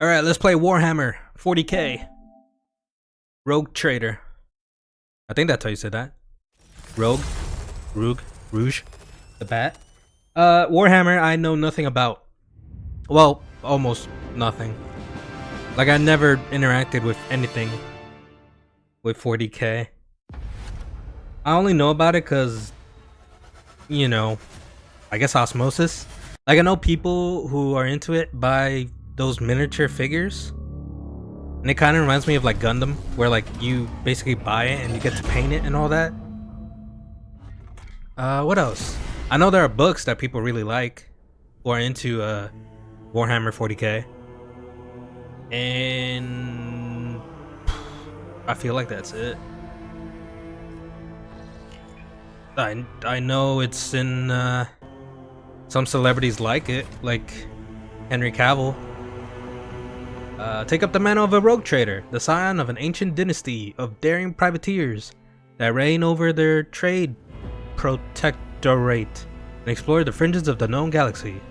Alright, let's play Warhammer 40k. Rogue Trader. I think that's how you said that. Rogue. Rouge. The bat. Warhammer I know nothing about. Well, almost nothing. Like I never interacted with anything with 40k. I only know about it because, you know, I guess osmosis. Like I know people who are into it buy those miniature figures, and it kind of reminds me of like Gundam, where like you basically buy it and you get to paint it and all that. What else? I know there are books that people really like who are into Warhammer 40k, and I feel like that's it. I know it's in some celebrities like it, like Henry Cavill. Take up the mantle of a rogue trader, the scion of an ancient dynasty of daring privateers that reign over their trade protectorate and explore the fringes of the known galaxy.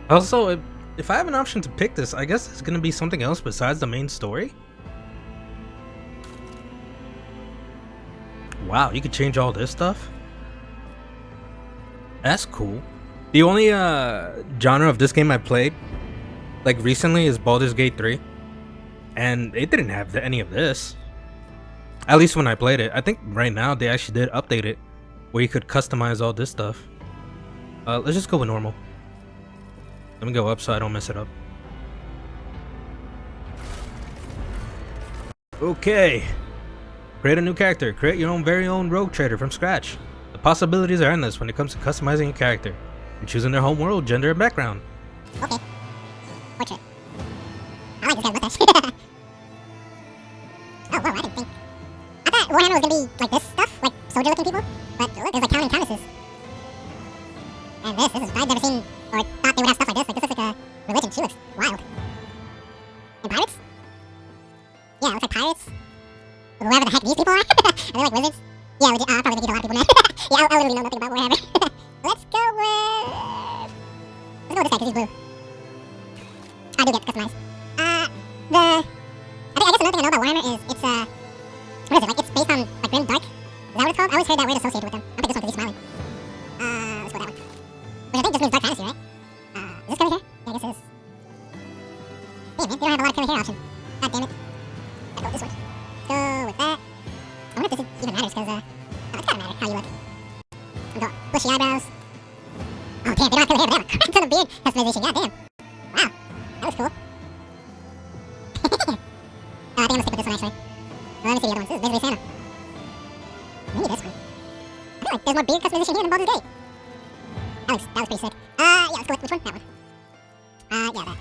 Also, if I have an option to pick this, I guess it's gonna be something else besides the main story. Wow, you could change all this stuff? That's cool. The only genre of this game I played like recently is Baldur's Gate 3, and it didn't have any of this, at least when I played it. I think right now they actually did update it where you could customize all this stuff. Let's just go with normal. Let me go up so I don't mess it up. Okay, create a new character. Create your own very own rogue trader from scratch. The possibilities are endless when it comes to customizing a character and choosing their home world, gender, and background. Okay. Portrait. I like this guy's mustache. Oh, whoa, I didn't think. I thought Warhammer was gonna be like this stuff, like soldier looking people, but look, there's like counting countesses. And this is, I've never seen or thought they would have stuff like this. Like, this looks like a religion. She looks wild. And pirates? Yeah, it looks like pirates. Whoever the heck these people are. Are they like wizards? Yeah, I'll probably get a lot of people mad. Yeah, I literally know nothing about Warhammer. Let's go with this guy because he's blue. I do get to customize. I guess another thing I know about Warhammer is it's what is it, like it's based on like grim dark? Is that what it's called? I always heard that word associated with them. I'll pick this one because he's smiling. Let's go with that one. Which I think just means dark fantasy, right? Is this curly hair? Yeah, I guess it is. Damn man, they don't have a lot of curly hair options. God damn it. I'll go with this one. Go with that. I wonder if this even matters because it's gotta matter how you look. I'm going bushy eyebrows. Oh damn, they don't have curly hair, but they have a crap ton of beard customization. God damn. Wow, that looks cool. I think I'm gonna stick with this one actually. Let me see the other ones. This is basically Santa. Maybe this one. I feel like there's more beard customization here than Baldur's Gate. That looks pretty sick. Yeah, let's go with which one? That one. Yeah, that.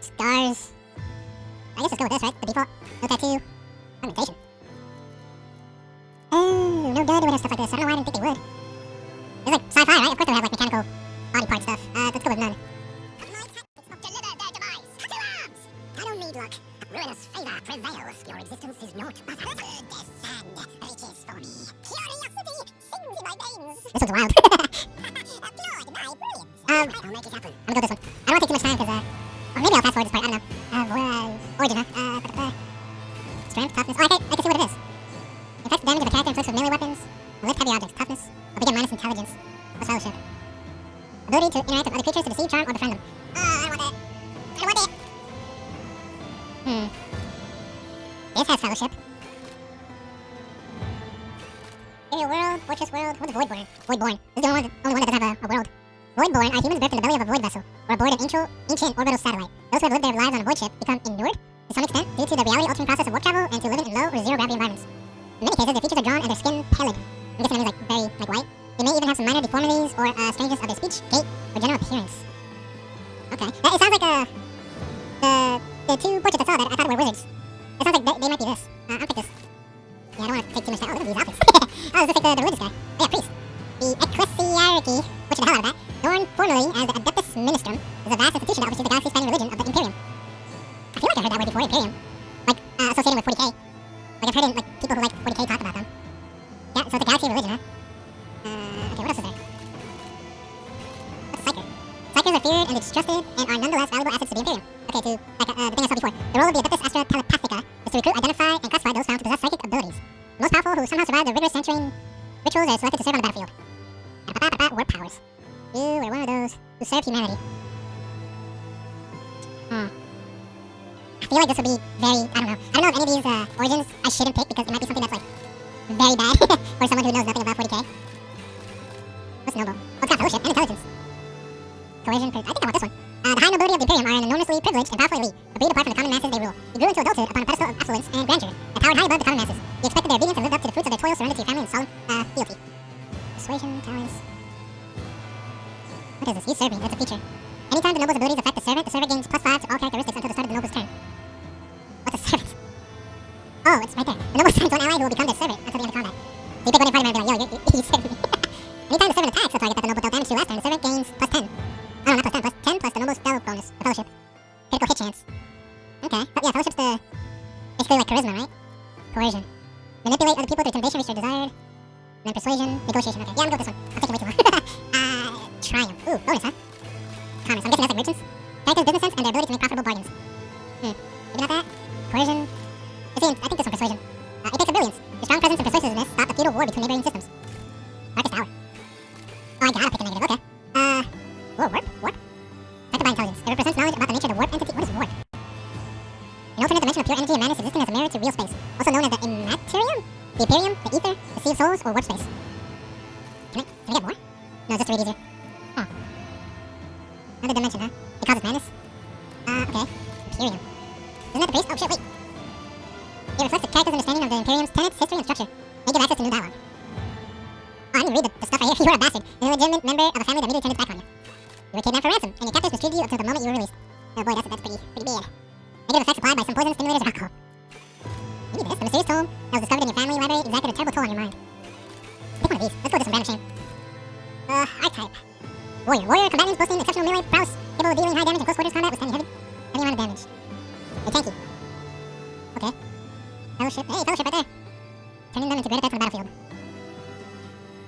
Stars. I guess let's go with this, right? The default. No tattoo. Augmentation. Oh, no duh, they would have stuff like this. I don't know why I didn't think they would. It's like sci-fi, right? Of course they would have like mechanical body part stuff. Let's go with none. Deliver their demise to arms! I don't need luck. Ruinous favor prevails. Your existence is naught but the sand reaches for me. Curiosity sings in my veins. This one's wild. Applaud my brilliance. I'll make it happen. go with this one. I don't want to take too much time because, or maybe I'll fast forward this part. I don't know. Origin, huh? Strength, toughness. Oh, I can see what it is. Inflicts damage of a character inflicts with melee weapons. Lift heavy objects. Toughness. Or begin minus intelligence. Plus fellowship. Ability to interact with other creatures to deceive, charm, or befriend them. I don't want that. I don't want it. This has fellowship. Area world, fortress world. What's Voidborn? Voidborn. This is the only one that doesn't have a world. Voidborn are humans birthed in the belly of a void vessel, or aboard an ancient orbital satellite. Those who have lived their lives on a void ship become inured, to some extent, due to the reality-altering process of warp travel and to living in low or zero-gravity environments. In many cases, their features are drawn and their skin pallid. I'm guessing that means like very white. They may even have some minor deformities or strangeness of their speech, gait, or general appearance. Okay. It sounds like the two portraits I saw that I thought were wizards. It sounds like they might be this. I'll pick this. Yeah, I don't want to take too much time. Oh, look at these outfits. Oh, this looks like the religious guy. Oh, yeah, priest. The 𝐋𝐈𝐅𝐄, butchered the hell out of that, known formerly as the Adeptus Ministrum, is a vast institution that oversees the galaxy-spanning religion of the Imperium. I feel like I heard that word before, Imperium. Like, associated with 40k. Like, I've heard it, like, people who like 40k talk about them. Yeah, so it's a galaxy religion, huh? Okay, what else is there? characters are feared and distrusted and are nonetheless valuable assets to the Imperium. Okay, to the thing I saw before. The role of the Adeptus Astra Telepathica is to recruit, identify, and classify those found to possess psychic abilities. The most powerful who somehow survive the rigorous centering rituals are selected to serve on the battlefield. Warp powers. You are one of those who serve humanity. I feel like this would be very, I don't know. I don't know if any of these origins I shouldn't pick because it might be something that's like very bad for someone who knows nothing about 40k. What's noble? Oh, it's got fellowship and intelligence. Coercion, I think I want this one. The high nobility of the Imperium are an enormously privileged and powerful elite, but breed apart from the common masses they rule. He grew into adulthood upon a pedestal of affluence and grandeur, and towered high above the common masses. He expected their obedience and lived up to the fruits of their toil, surrendered to your family, and solemn fealty. Persuasion, talents. What is this? Use serving. That's a feature. Anytime the noble's abilities affect the servant gains +5 to all characteristics until the start of the noble's turn. What's a servant? Oh, it's right there. The noble assigns one ally who will become their servant until the end of combat. So you pick one in party member and be like, yo, you serve me. Anytime the servant attacks the target that the noble dealt damage to last turn, the servant gains +10. Oh, not +10, +10 plus the noble's spell bonus, the fellowship. Critical hit chance. Okay, but yeah, fellowship's the basically like charisma, right? Coercion. Manipulate other people to intimidation, reach their desired. And then persuasion, negotiation. Okay, yeah, I'm gonna go with this one. I'll take it way too long. Triumph. Ooh, bonus, huh? Commerce. I'm guessing that's like merchants. Characters' business sense and their ability to make profitable bargains. Maybe not that. Coercion. I think this one, persuasion. Apex of brilliance. Your strong presence and persuasiveness stop a feudal war between neighboring systems. Darkest hour. Oh, I gotta pick a negative. Okay. Whoa, warp? Warp? Affected by intelligence. It represents knowledge about the nature of the warp entity. What is warp? An alternate dimension of pure energy and madness existing as a mirror to real space. Also known as the Immaterium, the Imperium, the Ether, the Sea of Souls, or warp space. Can I get more? No, just to read easier. Huh. Another dimension, huh? It causes madness? Okay. Imperium. Isn't that the base? Oh shit, wait. It reflects the character's understanding of the Imperium's tenets, history, and structure. May give access to new dialogue. Oh, I didn't read the stuff right here. You're a bastard. You're a legitimate member of a family that immediately turned its back on you. You were kidnapped for ransom, and your captors mistreated you until the moment you were released. Oh boy, that's pretty bad. Negative effects applied by some poison, stimulators, or alcohol. Maybe this. The mysterious tome that was discovered in your family library exacted a terrible toll on your mind. Pick one of these. Let's go with this one, random shame. Archetype. Warrior. Warrior combatants boasting exceptional melee prowess, capable of dealing high damage in close quarters combat, withstanding heavy amount of damage. They're tanky. Okay. Fellowship. Hey, fellowship right there. Turning them into greater threats on the battlefield.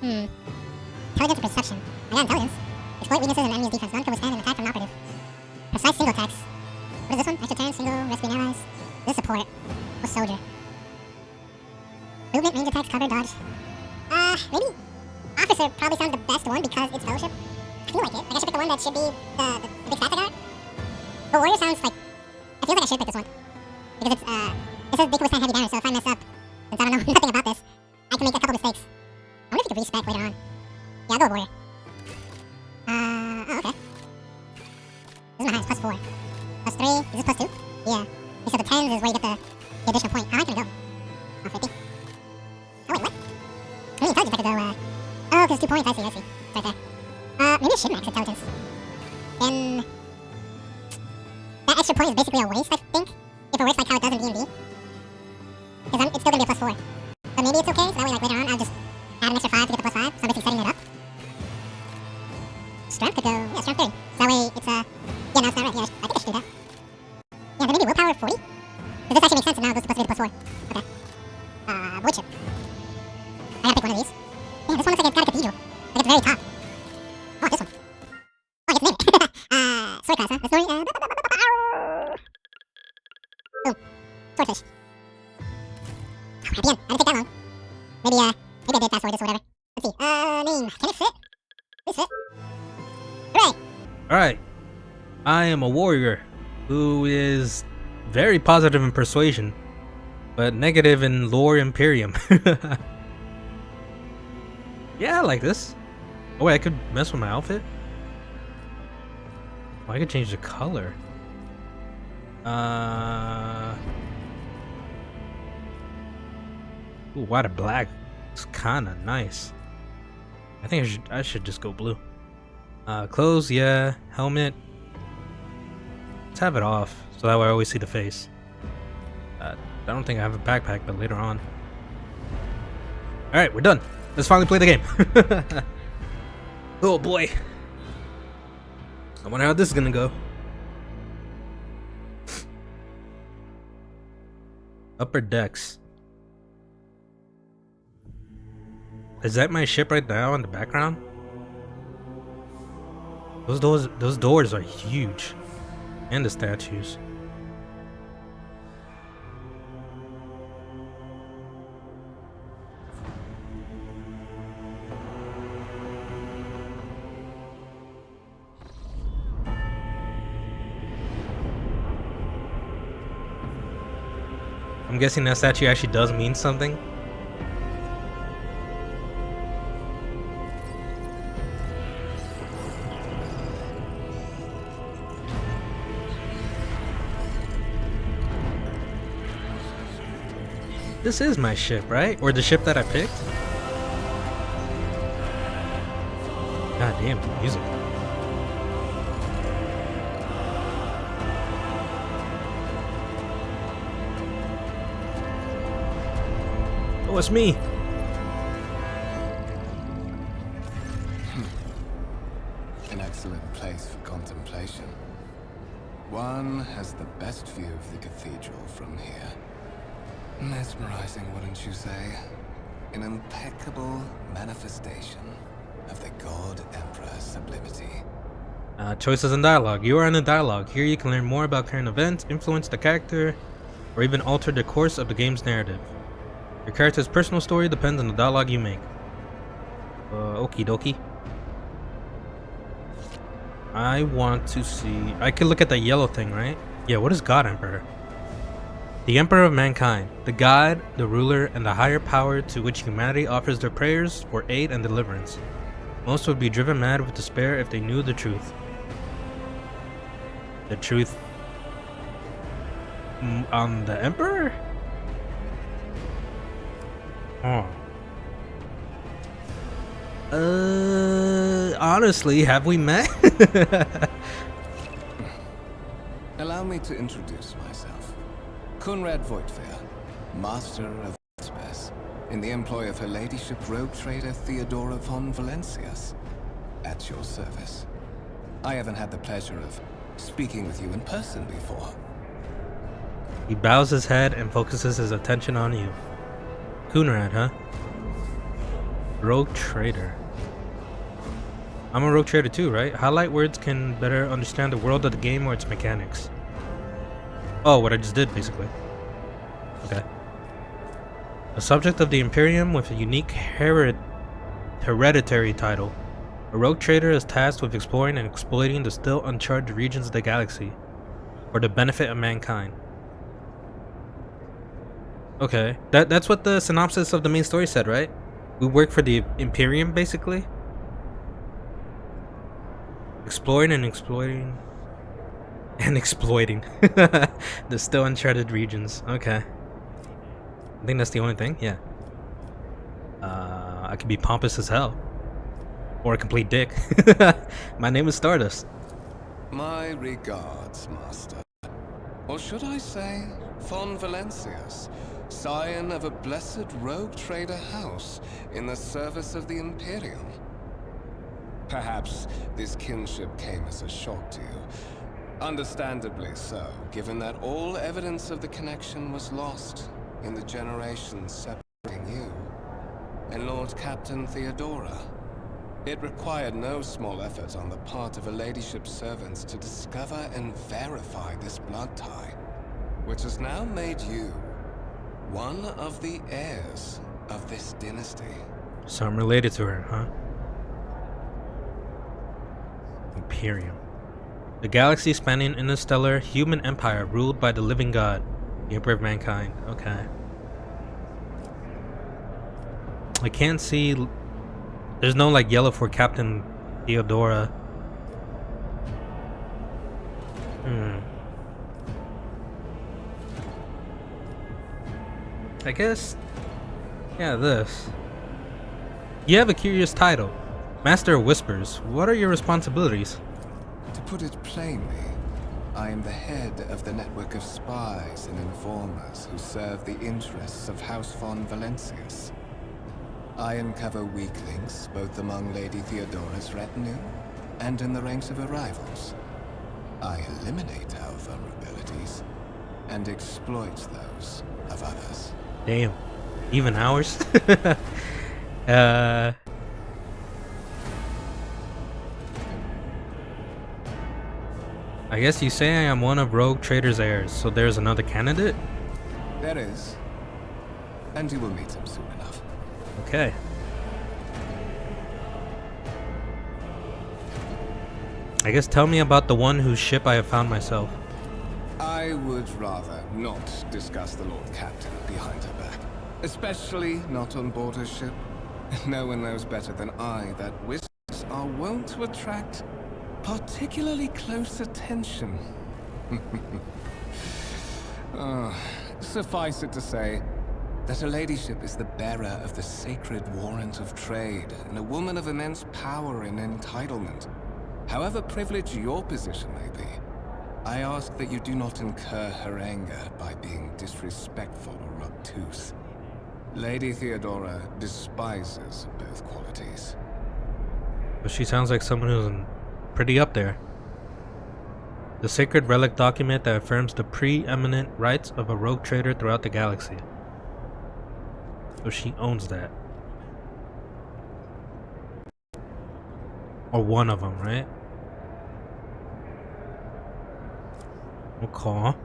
Intelligence and perception. I got intelligence. Exploit weaknesses in enemy's defense. None can withstand an attack from an operative. Precise single attacks. What is this one? Extra turn, single, rescuing allies. This is support. What's soldier? Movement, range attacks, cover, dodge. Maybe officer probably sounds the best one because it's fellowship. I feel like it. Like I should pick the one that should be the big stats I got. But warrior sounds like, I feel like I should pick this one. Because it's, it says they can withstand heavy damage, so if I mess up, since I don't know nothing about this, I can make a couple mistakes. I wonder if you can respec later on. Yeah, I'll go with warrior. Oh, okay. This is my highest, +4. +3, is this +2? Yeah. So the 10s is where you get the additional point. How high can we go? Oh, 50. Oh, wait, what? Maybe intelligence I could go, oh, because 2 points, I see. It's right there. Maybe I should max intelligence. Then that extra point is basically a waste, I think. If it works like how it does in D&D. Because it's still gonna be a +4. But maybe it's okay, so that way like later on I'll just add an extra 5 to get the +5, so I'm basically setting it up. Strength could go, yeah, strength 30. So that way it's yeah, no, it's not right. Yeah, I think I should do that. Yeah, then maybe willpower 40? Does this actually make sense and now it goes supposed to be the +4? Okay. Wood chip. I gotta pick one of these. Damn, this one looks like it's got a cathedral. Like it's very top. Oh, this one. Oh, I get to name it. Sword class, huh? The story, boom. Swordfish. Oh, at the end. I didn't take that long. Maybe I did fast forward this or whatever. Let's see. Name. Can it fit? Please fit. Hooray! Alright. I am a warrior who is very positive in persuasion, but negative in lore Imperium. Yeah, I like this. Oh wait, I could mess with my outfit? Oh, I could change the color. Ooh, white or black. It's kinda nice. I think I should just go blue. Clothes, yeah. Helmet. Let's have it off, so that way I always see the face. I don't think I have a backpack, but later on. Alright, we're done. Let's finally play the game. Oh boy. I wonder how this is gonna go. Upper decks. Is that my ship right now in the background? Those doors are huge. And the statues. I'm guessing that statue actually does mean something. This is my ship, right? Or the ship that I picked? God damn, the music. Oh, it's me. An excellent place for contemplation. One has the best view of the cathedral from here. Mesmerizing, wouldn't you say? An impeccable manifestation of the God Emperor's sublimity. Choices and dialogue. You are in a dialogue. Here you can learn more about current events, influence the character, or even alter the course of the game's narrative. Your character's personal story depends on the dialogue you make. Okie dokie. I want to see... I could look at the yellow thing, right? Yeah, what is God Emperor? The Emperor of mankind, the God, the ruler, and the higher power to which humanity offers their prayers for aid and deliverance. Most would be driven mad with despair if they knew the truth. The truth on the Emperor? Oh. Honestly, have we met? Allow me to introduce myself. Conrad Voigtfair, Master of Space, in the employ of Her Ladyship Rogue Trader Theodora von Valencius. At your service. I haven't had the pleasure of speaking with you in person before. He bows his head and focuses his attention on you. Conrad, huh? Rogue Trader. I'm a Rogue Trader too, right? Highlight words can better understand the world of the game or its mechanics. Oh, what I just did, basically. Okay. A subject of the Imperium with a unique hereditary title. A Rogue Trader is tasked with exploring and exploiting the still uncharted regions of the galaxy for the benefit of mankind. Okay, that's what the synopsis of the main story said, right? We work for the Imperium, basically. Exploring and exploiting. And exploiting the still uncharted regions. Okay. I think that's the only thing. Yeah. I could be pompous as hell. Or a complete dick. My name is Stardust. My regards, Master. Or should I say, von Valencius, scion of a blessed rogue trader house in the service of the Imperium. Perhaps this kinship came as a shock to you. Understandably so, given that all evidence of the connection was lost in the generations separating you and Lord Captain Theodora. It required no small effort on the part of Her Ladyship's servants to discover and verify this blood tie, which has now made you one of the heirs of this dynasty. So I'm related to her, huh? Imperium. The galaxy spanning interstellar human empire ruled by the living god, the Emperor of mankind. Okay. I can't see... There's no like yellow for Captain Theodora. I guess... Yeah, this. You have a curious title. Master of Whispers. What are your responsibilities? To put it plainly, I am the head of the network of spies and informers who serve the interests of House von Valencius. I uncover weak links both among Lady Theodora's retinue and in the ranks of her rivals. I eliminate our vulnerabilities and exploit those of others. Damn. Even ours? I guess you say I am one of Rogue Trader's heirs, so there's another candidate? There is. And you will meet him soon enough. Okay. I guess tell me about the one whose ship I have found myself. I would rather not discuss the Lord Captain behind her back. Especially not on board her ship. No one knows better than I that wisps are wont to attract particularly close attention. Suffice it to say that her ladyship is the bearer of the sacred warrant of trade and a woman of immense power and entitlement. However privileged your position may be, I ask that you do not incur her anger by being disrespectful or obtuse. Lady Theodora despises both qualities. But she sounds like someone who's pretty up there. The sacred relic document that affirms the preeminent rights of a rogue trader throughout the galaxy. So she owns that. Or one of them, right? Okay.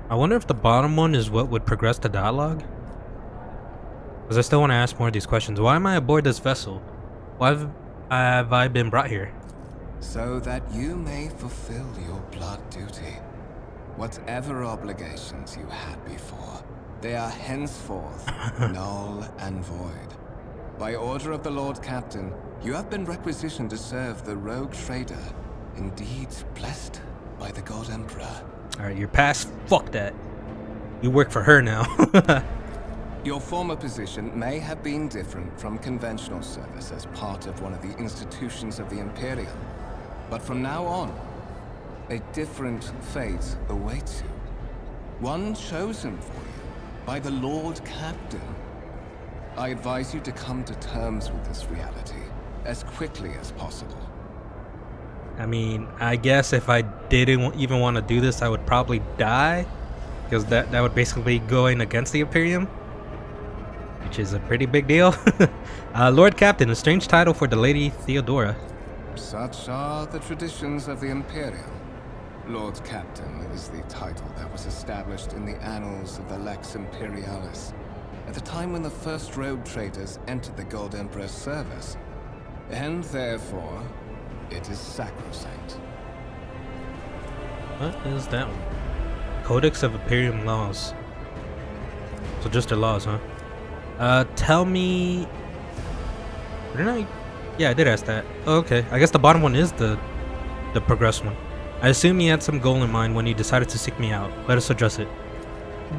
I wonder if the bottom one is what would progress the dialogue? Because I still want to ask more of these questions. Why am I aboard this vessel? Why have I been brought here? So that you may fulfill your blood duty. Whatever obligations you had before, they are henceforth null and void. By order of the Lord Captain, you have been requisitioned to serve the rogue trader, indeed blessed by the God Emperor. Alright, you're past. Fuck that. You work for her now. Your former position may have been different from conventional service as part of one of the institutions of the Imperium. But from now on, a different fate awaits you. One chosen for you by the Lord Captain. I advise you to come to terms with this reality as quickly as possible. I mean, I guess if I didn't even want to do this, I would probably die. Because that would basically be going against the Imperium. Which is a pretty big deal. Lord Captain, a strange title for the Lady Theodora. Such are the traditions of the Imperium. Lord Captain is the title that was established in the annals of the Lex Imperialis at the time when the first rogue traders entered the God Emperor's service, and therefore, it is sacrosanct. What is that one? Codex of Imperium Laws. So just their laws, huh? Tell me... Didn't I... Yeah, I did ask that. Oh, okay. I guess the bottom one is the progress one. I assume you had some goal in mind when you decided to seek me out. Let us address it.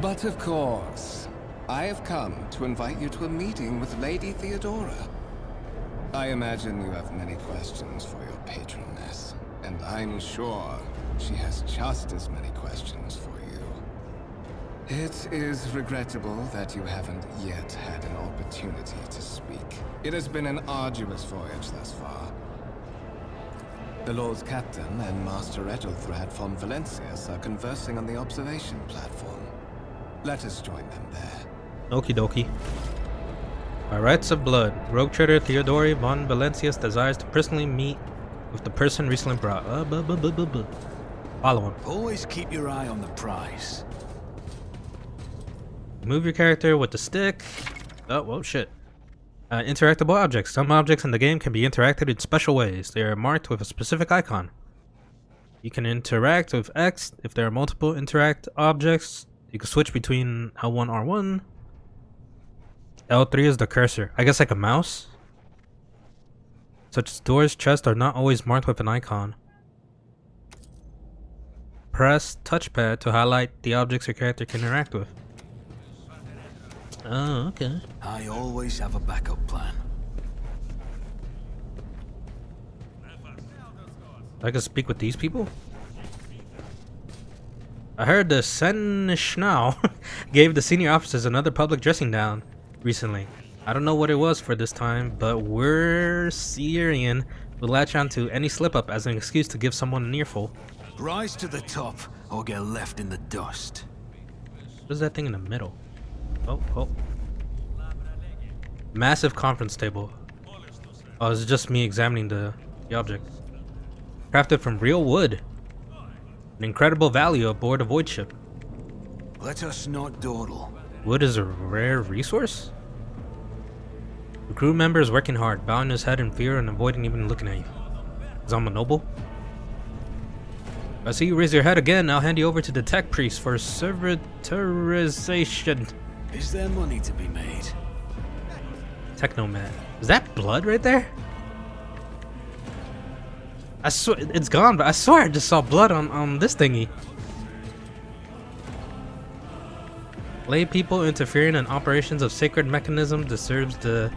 But of course, I have come to invite you to a meeting with Lady Theodora. I imagine you have many questions for your patroness, and I'm sure she has just as many questions for you. It is regrettable that you haven't yet had an opportunity to speak. It has been an arduous voyage thus far. The Lord Captain and Master Ethelthrad von Valencius are conversing on the observation platform. Let us join them there. Okie dokie. By rights of blood, rogue trader Theodore von Valencius desires to personally meet with the person recently brought. Follow him. Always keep your eye on the prize. Move your character with the stick. Oh, whoa, shit. Interactable objects. Some objects in the game can be interacted in special ways. They are marked with a specific icon. You can interact with X if there are multiple interact objects. You can switch between L1, R1. L3 is the cursor. I guess like a mouse? Such as doors, chests are not always marked with an icon. Press touchpad to highlight the objects your character can interact with. Oh, okay. I always have a backup plan. I can speak with these people? I heard the Seneschal gave the senior officers another public dressing down recently. I don't know what it was for this time, but we're Syrian will latch onto any slip up as an excuse to give someone an earful. Rise to the top or get left in the dust. What is that thing in the middle? Oh. Massive conference table. Oh, it's just me examining the object. Crafted from real wood. An incredible value aboard a void ship. Let us not dawdle. Wood is a rare resource? The crew member is working hard, bowing his head in fear and avoiding even looking at you. Is I'm a noble? If I see you raise your head again, I'll hand you over to the tech priest for servitorization. Is there money to be made? Technomat. Is that blood right there? I swear it's gone, but I swear I just saw blood on this thingy. Lay people interfering in operations of sacred mechanism disturbs the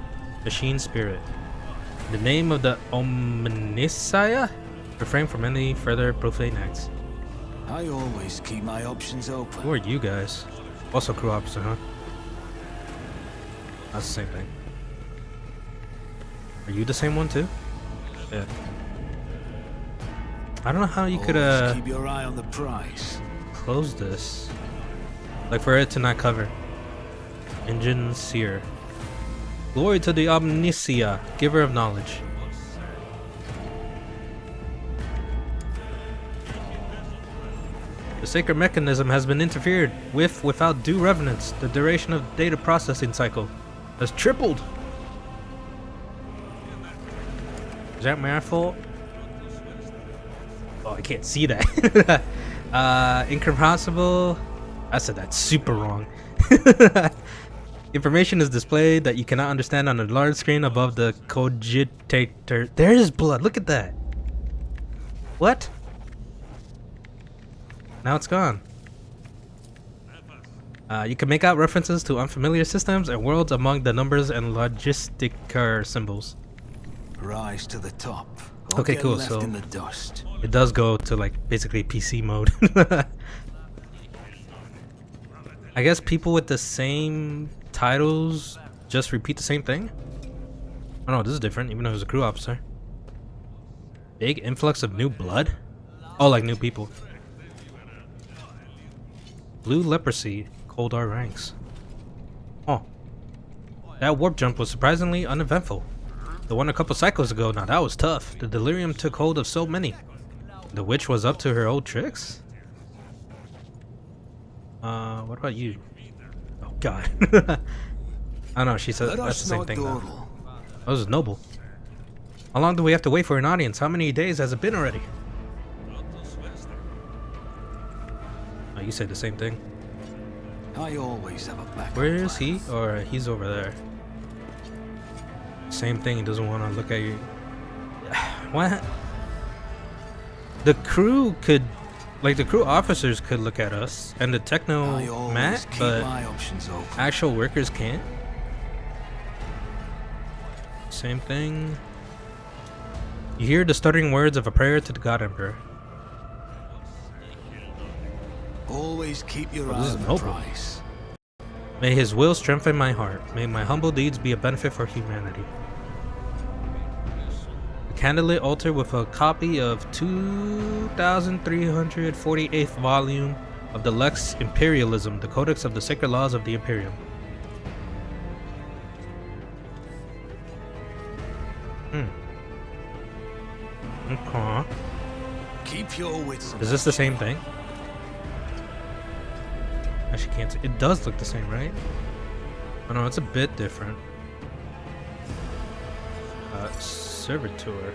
machine spirit. In the name of the Omniscia, refrain from any further profane acts. I always keep my options open. Who are you guys? Also crew officer, huh? That's the same thing. Are you the same one too? Yeah. I don't know how you could Always keep your eye on the prize. close this. Like for it to not cover. Engine seer. Glory to the Omniscia, giver of knowledge. The sacred mechanism has been interfered with without due reverence. The duration of data processing cycle has tripled. Is that my fault? Oh, I can't see that. Incomprehensible. I said that super wrong. Information is displayed that you cannot understand on a large screen above the cogitator. There is blood. Look at that. What? Now it's gone. You can make out references to unfamiliar systems and worlds among the numbers and logistic symbols. Rise to the top. Or Okay, get cool. left So in the dust. it does go to like basically PC mode. I guess people with the same titles just repeat the same thing. Oh no, this is different, even though it was a crew officer. Big influx of new blood? Oh, like new people. Blue leprosy, 𝐿𝐷 ranks. Oh. That warp jump was surprisingly uneventful. The one a couple cycles ago, now that was tough. The delirium took hold of so many. The witch was up to her old tricks? What about you? Oh god. I don't know, she said that's the same thing though. That was noble. How long do we have to wait for an audience? How many days has it been already? Oh, you said the same thing. I always have a backup. Where is he? Or he's over there. Same thing, he doesn't want to look at you. What? The crew could, like the crew officers could look at us, and the techno mat, but actual workers can't. Same thing. You hear the stuttering words of a prayer to the God Emperor. Always keep your eye on the prize. May his will strengthen my heart. May my humble deeds be a benefit for humanity. A candlelit altar with a copy of 2348th volume of the Lex Imperialism, the Codex of the Sacred Laws of the Imperium. Okay. Keep your wits. Is this the same thing? Actually can't see. It does look the same, right? Oh no, it's a bit different. Servitor.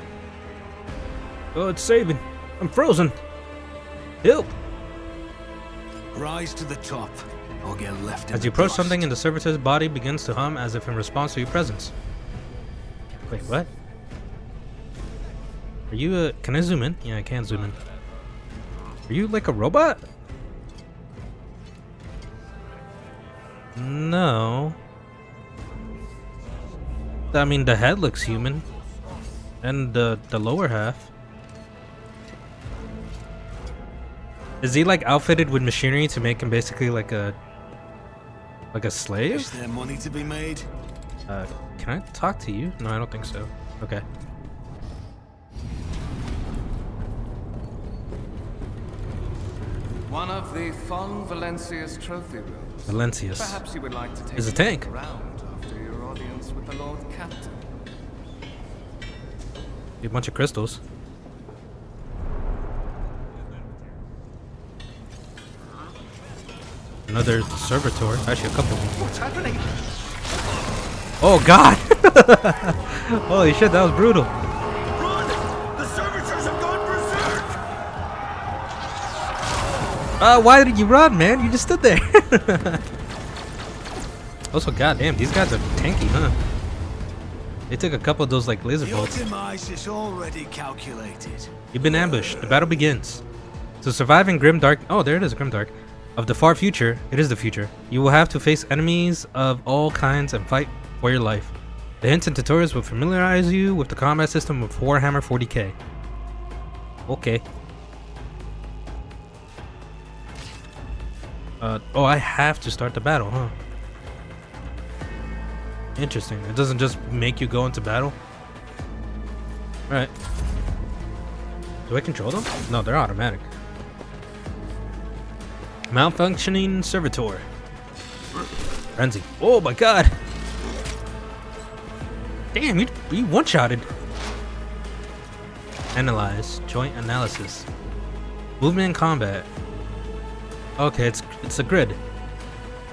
Oh, it's saving. I'm frozen. Help! Rise to the top, or get left in As you approach something in the servitor's body begins to hum as if in response to your presence. Wait, what? Are you can I zoom in? Yeah, I can zoom in. Are you like a robot? No. I mean, the head looks human. And the lower half. Is he like outfitted with machinery to make him basically like a slave? Is there money to be made? Can I talk to you? No, I don't think so. Okay. One of the Von Valencia's trophy rooms. Valencia's. Perhaps you would like to take Is a tank. look around after your audience with the Lord Captain. A bunch of crystals. Another servitor. Actually, a couple. What's happening? Oh god! Holy shit, that was brutal. Run! The servitors have gone berserk! Why did you run, man? You just stood there. Also, goddamn, these guys are tanky, huh? They took a couple of those like laser The bolts. demise is already calculated. You've been ambushed. The battle begins. To survive in grimdark. Oh, there it is, grimdark. Of the far future, it is the future. You will have to face enemies of all kinds and fight for your life. The hints and tutorials will familiarize you with the combat system of Warhammer 40k. Okay. Oh, I have to start the battle, huh? Interesting. It doesn't just make you go into battle. Alright. Do I control them? No, they're automatic. Malfunctioning servitor. Frenzy. Oh my god! Damn, you one-shotted. Analyze. Joint analysis. Movement and combat. Okay, it's a grid.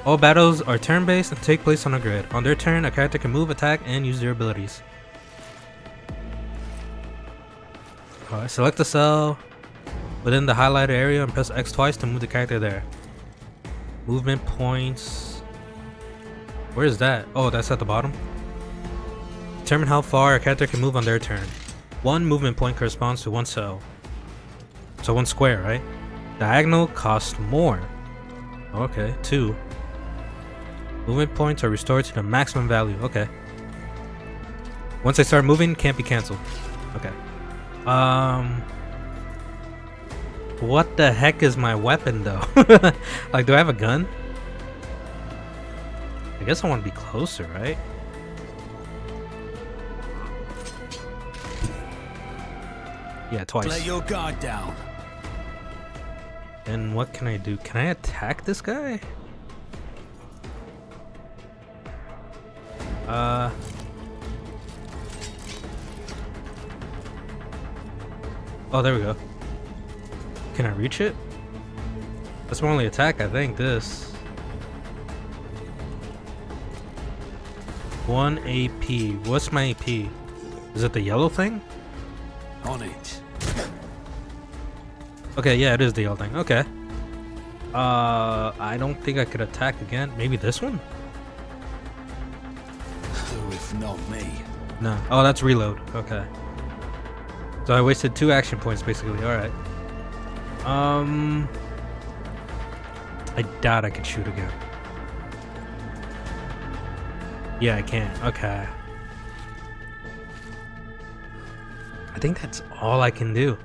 All battles are turn-based and take place on a grid. On their turn, a character can move, attack, and use their abilities. Alright, select a cell within the highlighted area and press X twice to move the character there. Movement points. Where is that? Oh, that's at the bottom. Determine how far a character can move on their turn. One movement point corresponds to one cell. So one square, right? Diagonal costs more. Okay, 2. Movement points are restored to the maximum value. Okay. Once they start moving, can't be cancelled. Okay. What the heck is my weapon though? Like, do I have a gun? I guess I want to be closer, right? Yeah, twice. Lay your guard down. And what can I do? Can I attack this guy? Oh, there we go. Can I reach it? That's my only attack, I think, this. 1 AP. What's my AP? Is it the yellow thing? On it. Okay, yeah, it is the yellow thing. Okay. I don't think I could attack again. Maybe this one? Who if not me? No. Oh, that's reload. Okay. So I wasted 2 action points, basically. Alright. I doubt I could shoot again. Yeah, I can. Okay. I think that's all I can do.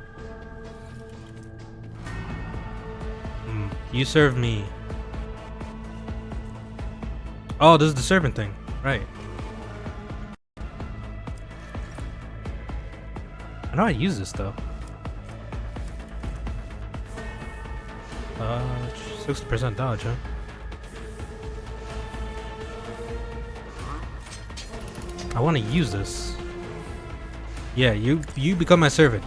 You serve me. Oh, this is the servant thing. Right. I know I use this though. 60% dodge, huh? I want to use this. Yeah, you become my servant.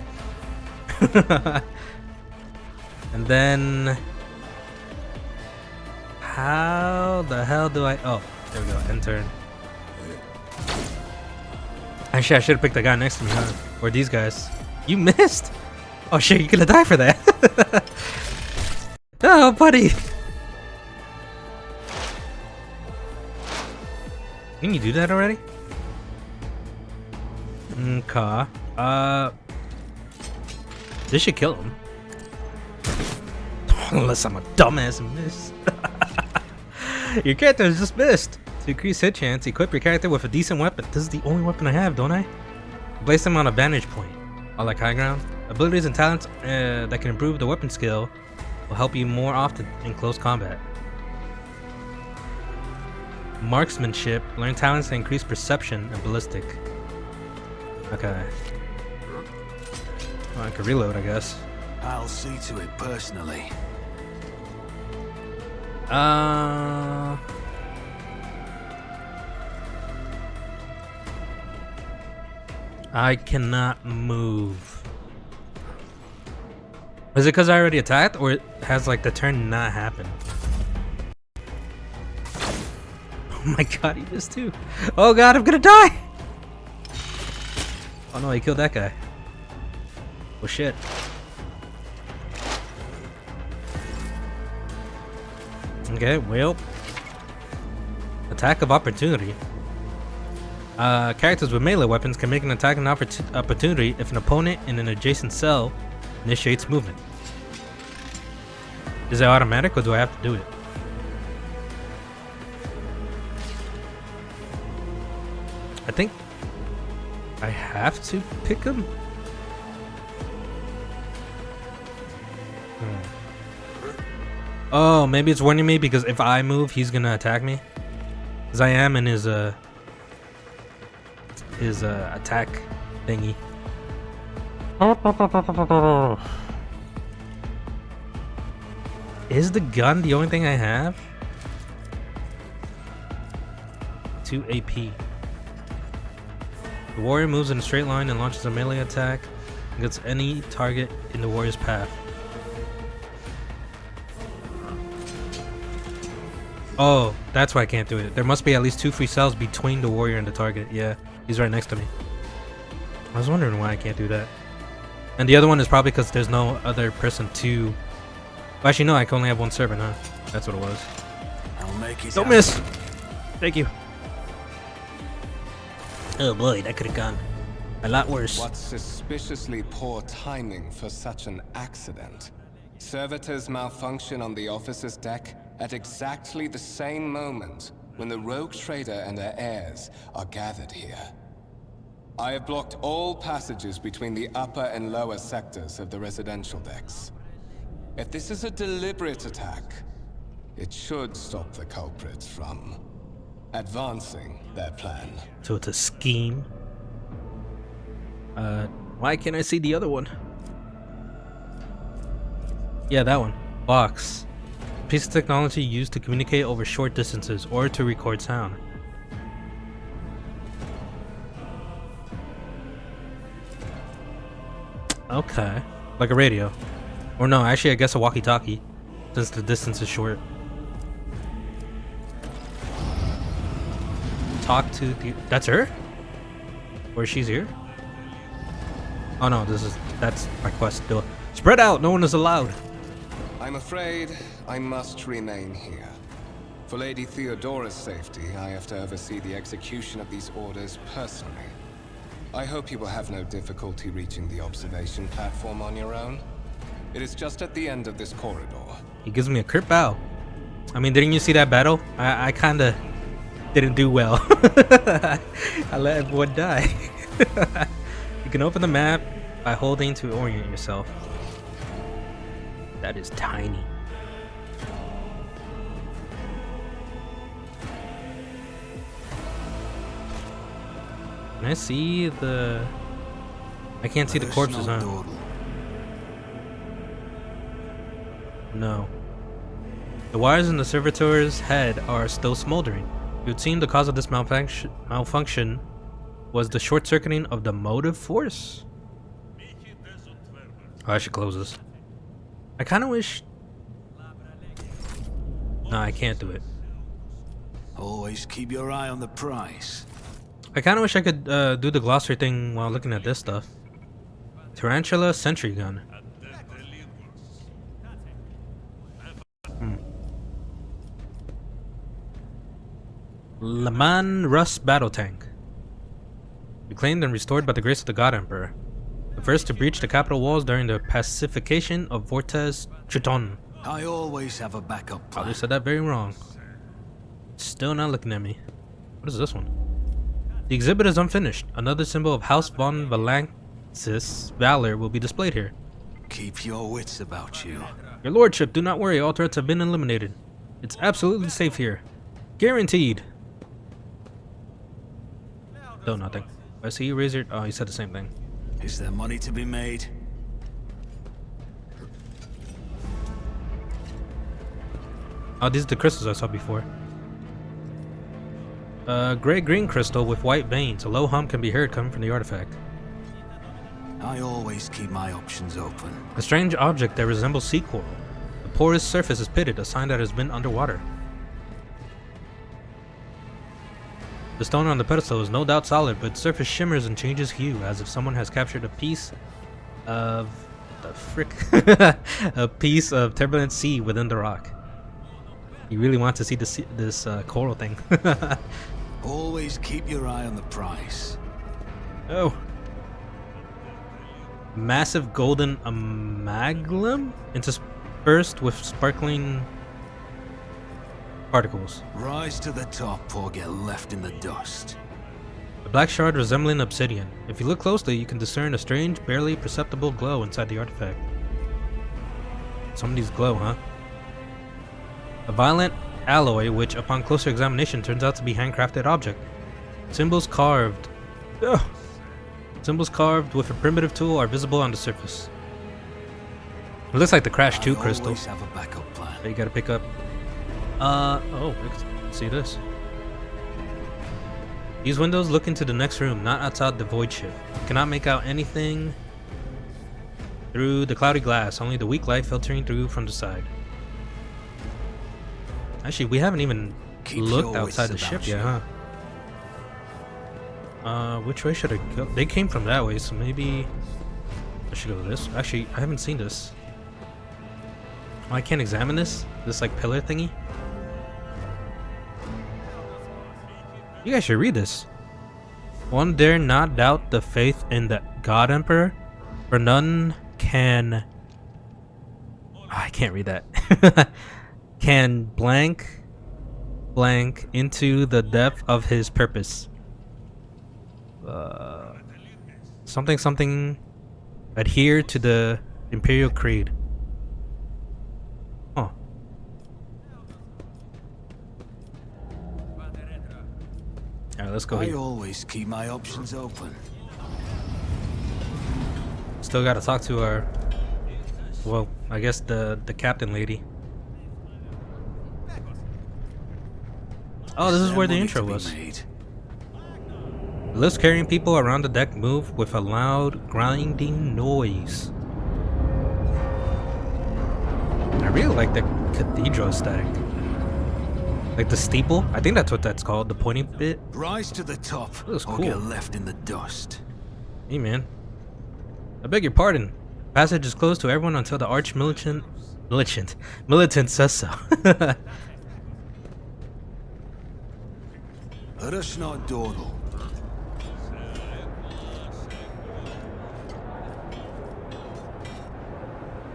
And then how the hell do I? Oh, there we go. End turn. Actually, I should have picked the guy next to me, huh? Or these guys. You missed. Oh shit, you're gonna die for that. Oh, buddy. Can you do that already? Okay. This should kill him. Unless I'm a dumbass and miss. Your character is just missed. To increase hit chance, equip your character with a decent weapon. This is the only weapon I have, don't I? Place him on a vantage point. I like high ground. Abilities and talents that can improve the weapon skill will help you more often in close combat. Marksmanship. Learn talents that increase perception and ballistic. Okay. Well, I can reload, I guess. I'll see to it personally. I cannot move. Is it because I already attacked, or it has like the turn not happen? my god, he missed too. Oh god, I'm gonna die! Oh no, he killed that guy. Oh shit. Okay, well. Attack of opportunity. Characters with melee weapons can make an attack of opportunity if an opponent in an adjacent cell initiates movement. Is it automatic or do I have to do it? I think I have to pick him. Oh, maybe it's warning me because if I move, he's gonna attack me. Because I am in his attack thingy. Is the gun the only thing I have? 2 AP. The warrior moves in a straight line and launches a melee attack against any target in the warrior's path. Oh, that's why I can't do it. There must be at least 2 free cells between the warrior and the target. Yeah, he's right next to me. I was wondering why I can't do that. And the other one is probably because there's no other person to... Well, actually, no, I can only have 1 servant, huh? That's what it was. I'll make it. Don't miss! Thank you. Oh boy, that could have gone a lot worse. What suspiciously poor timing for such an accident. Servitors malfunction on the officer's deck at exactly the same moment when the rogue trader and her heirs are gathered here. I have blocked all passages between the upper and lower sectors of the residential decks. If this is a deliberate attack, it should stop the culprits from advancing their plan. So it's a scheme. Why can't I see the other one? Yeah, that one. Box. Piece of technology used to communicate over short distances or to record sound. Okay. Like a radio. Or no, actually I guess a walkie-talkie, since the distance is short. Talk to the... That's her? Or she's here? Oh no, that's my quest. Do it. Spread out, no one is allowed. I'm afraid I must remain here. For Lady Theodora's safety, I have to oversee the execution of these orders personally. I hope you will have no difficulty reaching the observation platform on your own. It is just at the end of this corridor. He gives me a crit bow. I mean, didn't you see that battle? I kinda didn't do well. I let everyone die. You can open the map by holding to orient yourself. That is tiny. Can I see the... I can't see the corpses, huh? No. The wires in the servitor's head are still smoldering. It would seem the cause of this malfunction was the short-circuiting of the motive force. Oh, I should close this. I kind of wish... No, I can't do it. Always keep your eye on the prize. I kind of wish I could do the glossary thing while looking at this stuff. Tarantula sentry gun. Le Mans Rust battle tank. Reclaimed and restored by the grace of the God Emperor. The first to breach the capital walls during the pacification of Vortes Triton. I always have a backup plan. Probably said that very wrong. Still not looking at me. What is this one? The exhibit is unfinished. Another symbol of House von Valansis valor will be displayed here. Keep your wits about you. Your lordship, do not worry. All threats have been eliminated. It's absolutely safe here. Guaranteed. Still nothing. I see you raise your... Oh, he said the same thing. Is there money to be made? Oh, these are the crystals I saw before. Gray-green crystal with white veins. A low hum can be heard coming from the artifact. I always keep my options open. A strange object that resembles sea coral. The porous surface is pitted, a sign that it has been underwater. The stone on the pedestal is no doubt solid, but its surface shimmers and changes hue as if someone has captured a piece of the frick a piece of turbulent sea within the rock. You really want to see this coral thing. Always keep your eye on the prize. Oh. Massive golden amalgam interspersed with sparkling particles. Rise to the top or get left in the dust. A black shard resembling obsidian. If you look closely, you can discern a strange, barely perceptible glow inside the artifact. Somebody's glow, huh? A violent alloy, which upon closer examination turns out to be handcrafted object. Symbols carved. Ugh. Symbols carved with a primitive tool are visible on the surface. It looks like the Crash 2 crystal Always have a backup plan. that you gotta pick up. Oh, let's see this. These windows look into the next room, not outside the void ship. You cannot make out anything through the cloudy glass, only the weak light filtering through from the side. Actually, we haven't even looked outside the ship yet, huh? Which way should I go? They came from that way, so maybe I should go this. Actually, I haven't seen this. Oh, I can't examine this? This like pillar thingy? You guys should read this. One dare not doubt the faith in the God Emperor, for none can... I can't read that. Can blank into the depth of his purpose. Something adhere to the Imperial Creed. Oh. Alright, let's go I here. always keep my options open. Still gotta talk to our... Well, I guess the captain lady. Oh, this is where the intro was. The lifts carrying people around the deck move with a loud grinding noise. I really like the cathedral aesthetic. Like the steeple. I think that's what that's called, the pointy bit. Rise to the top Looks or cool. get left in the dust. Hey man. I beg your pardon. Passage is closed to everyone until the arch militant says so. Rush not dawdle.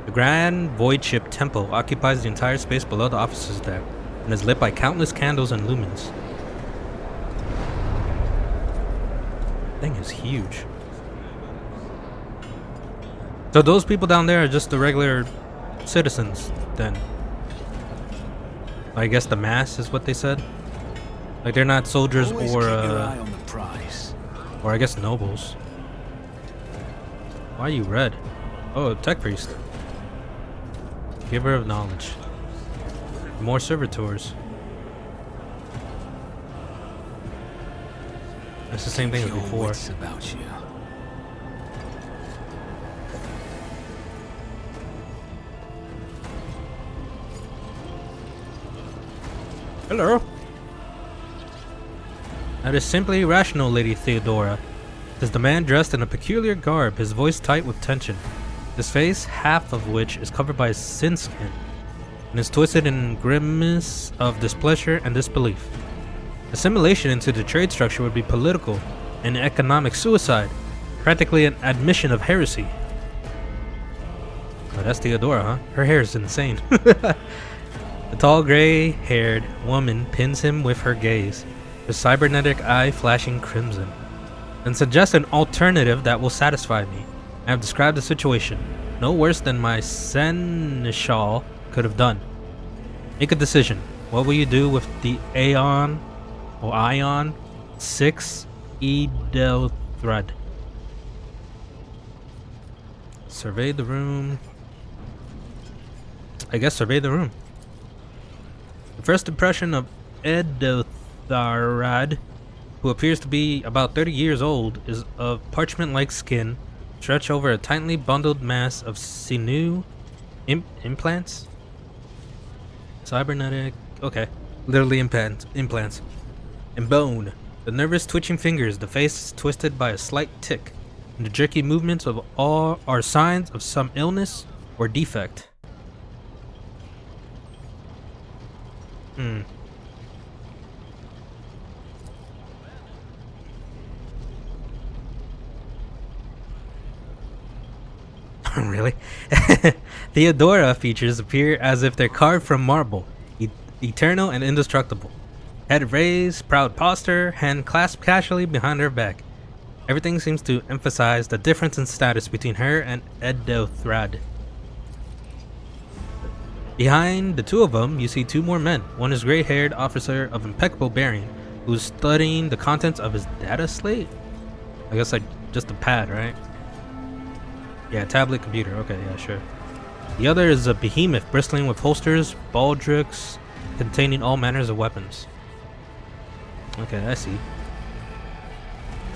The Grand Void Ship Temple occupies the entire space below the officers' deck and is lit by countless candles and lumens. Thing is huge. So those people down there are just the regular citizens then. I guess the mass is what they said. Like they're not soldiers Always or keep your eye on the prize. or I guess nobles. Why are you red? Oh, tech priest. Giver of knowledge. More servitors. That's the same thing as Keep your before. wits about you. Hello. That is simply irrational, Lady Theodora. Says the man dressed in a peculiar garb, his voice tight with tension. His face, half of which is covered by sin skin, and is twisted in grimace of displeasure and disbelief. Assimilation into the trade structure would be political and economic suicide, practically an admission of heresy. Oh, that's Theodora, huh? Her hair is insane. The tall, gray-haired woman pins him with her gaze, her cybernetic eye flashing crimson, and suggests an alternative that will satisfy me. I have described the situation, no worse than my seneschal could have done. Make a decision. What will you do with the Ion 6 Edel thread? Survey the room. I guess survey the room. The first impression of Edotharad, who appears to be about 30 years old, is of parchment-like skin stretched over a tightly bundled mass of sinew implants? Cybernetic, okay. Literally implants. And bone. The nervous twitching fingers, the face is twisted by a slight tic, and the jerky movements of all are signs of some illness or defect. Really? Theodora features appear as if they're carved from marble, eternal and indestructible. Head raised, proud posture, hand clasped casually behind her back. Everything seems to emphasize the difference in status between her and Edothrad. Behind the two of them, you see two more men. One is gray-haired officer of impeccable bearing, who's studying the contents of his data slate. I guess like just a pad, right? Yeah, tablet computer. Okay, yeah, sure. The other is a behemoth bristling with holsters, baldricks containing all manners of weapons. Okay, I see.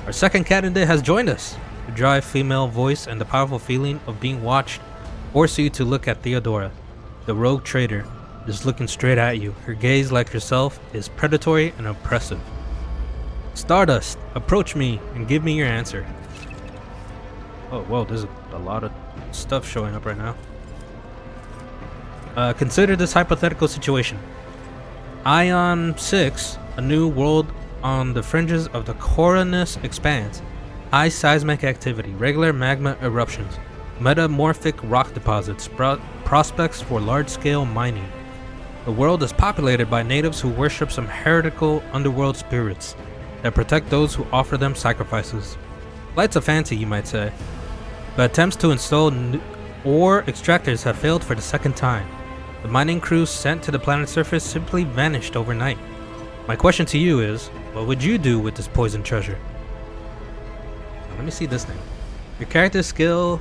Our second candidate has joined us. The dry female voice and the powerful feeling of being watched force you to look at Theodora. The rogue trader is looking straight at you. Her gaze, like herself, is predatory and oppressive. Stardust, approach me and give me your answer. Oh, whoa, there's a lot of stuff showing up right now. Consider this hypothetical situation. Ion 6, a new world on the fringes of the Coronus expanse. High seismic activity, regular magma eruptions, metamorphic rock deposits, prospects for large-scale mining. The world is populated by natives who worship some heretical underworld spirits that protect those who offer them sacrifices. Flights of fancy, you might say. But attempts to install ore extractors have failed for the second time. The mining crews sent to the planet's surface simply vanished overnight. My question to you is, what would you do with this poisoned treasure? Now, let me see this thing. Your character's skill,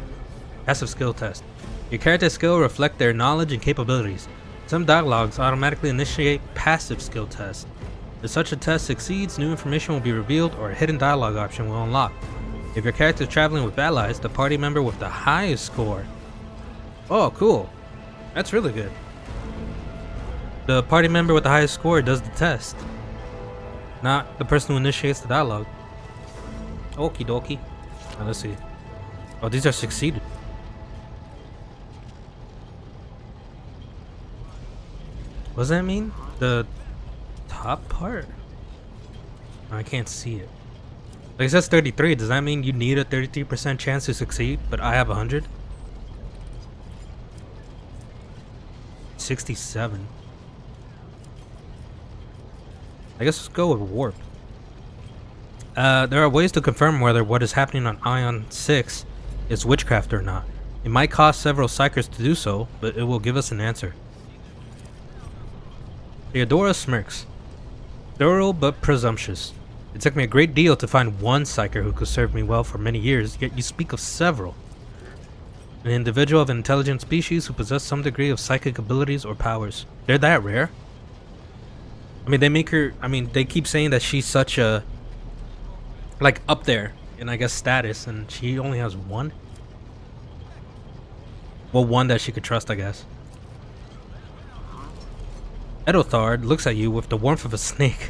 passive skill test. Your character's skill reflect their knowledge and capabilities. Some dialogues automatically initiate passive skill tests. If such a test succeeds, new information will be revealed or a hidden dialogue option will unlock. If your character is traveling with allies, the party member with the highest score. Oh, cool. That's really good. The party member with the highest score does the test, not the person who initiates the dialogue. Okie dokie. Now let's see. Oh, these are succeeded. What does that mean? The top part? I can't see it. Like it says 33. Does that mean you need a 33% chance to succeed, but I have 100? 67. I guess let's go with warp. There are ways to confirm whether what is happening on Ion 6 is witchcraft or not. It might cost several psychers to do so, but it will give us an answer. Theodora smirks. Thorough but presumptuous. It took me a great deal to find one psyker who could serve me well for many years, yet you speak of several. An individual of an intelligent species who possess some degree of psychic abilities or powers. They're that rare? I mean, they make her, they keep saying that she's such a, like, up there in, I guess, status, and she only has one? Well, one that she could trust, I guess. Edothrad looks at you with the warmth of a snake.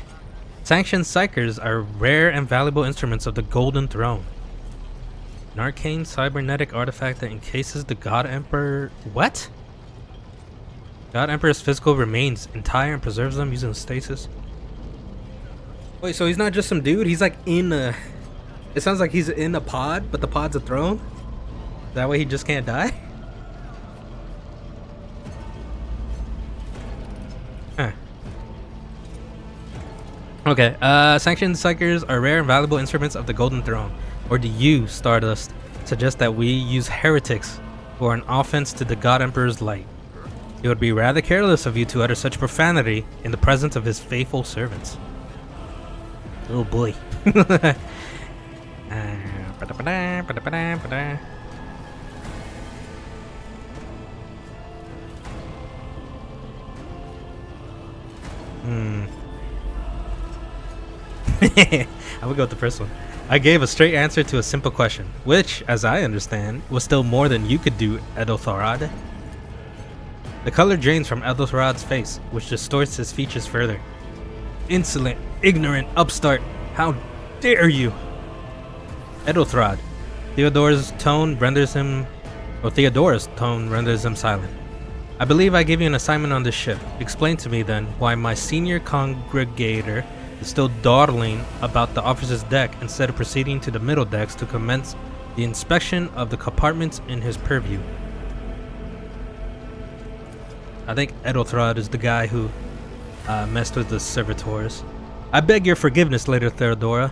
Sanctioned psychers are rare and valuable instruments of the Golden Throne. An arcane cybernetic artifact that encases the God Emperor. What? God Emperor's physical remains entire and preserves them using stasis. Wait, so he's not just some dude? He's like in a. It sounds like he's in a pod, but the pod's a throne? That way he just can't die? Huh. Okay, sanctioned psychers are rare and valuable instruments of the Golden Throne. Or do you, Stardust, suggest that we use heretics for an offense to the God Emperor's light? It would be rather careless of you to utter such profanity in the presence of his faithful servants. Oh boy. I would go with the first one. I gave a straight answer to a simple question, which, as I understand, was still more than you could do, Edothrad. The color drains from Edothrad's face, which distorts his features further. Insolent, ignorant upstart. How dare you? Edelthrod. Theodora's tone renders him silent. I believe I gave you an assignment on this ship. Explain to me then why my senior congregator is still dawdling about the officer's deck instead of proceeding to the middle decks to commence the inspection of the compartments in his purview. I think Edelthrod is the guy who messed with the servitors. I beg your forgiveness, Lady Theodora.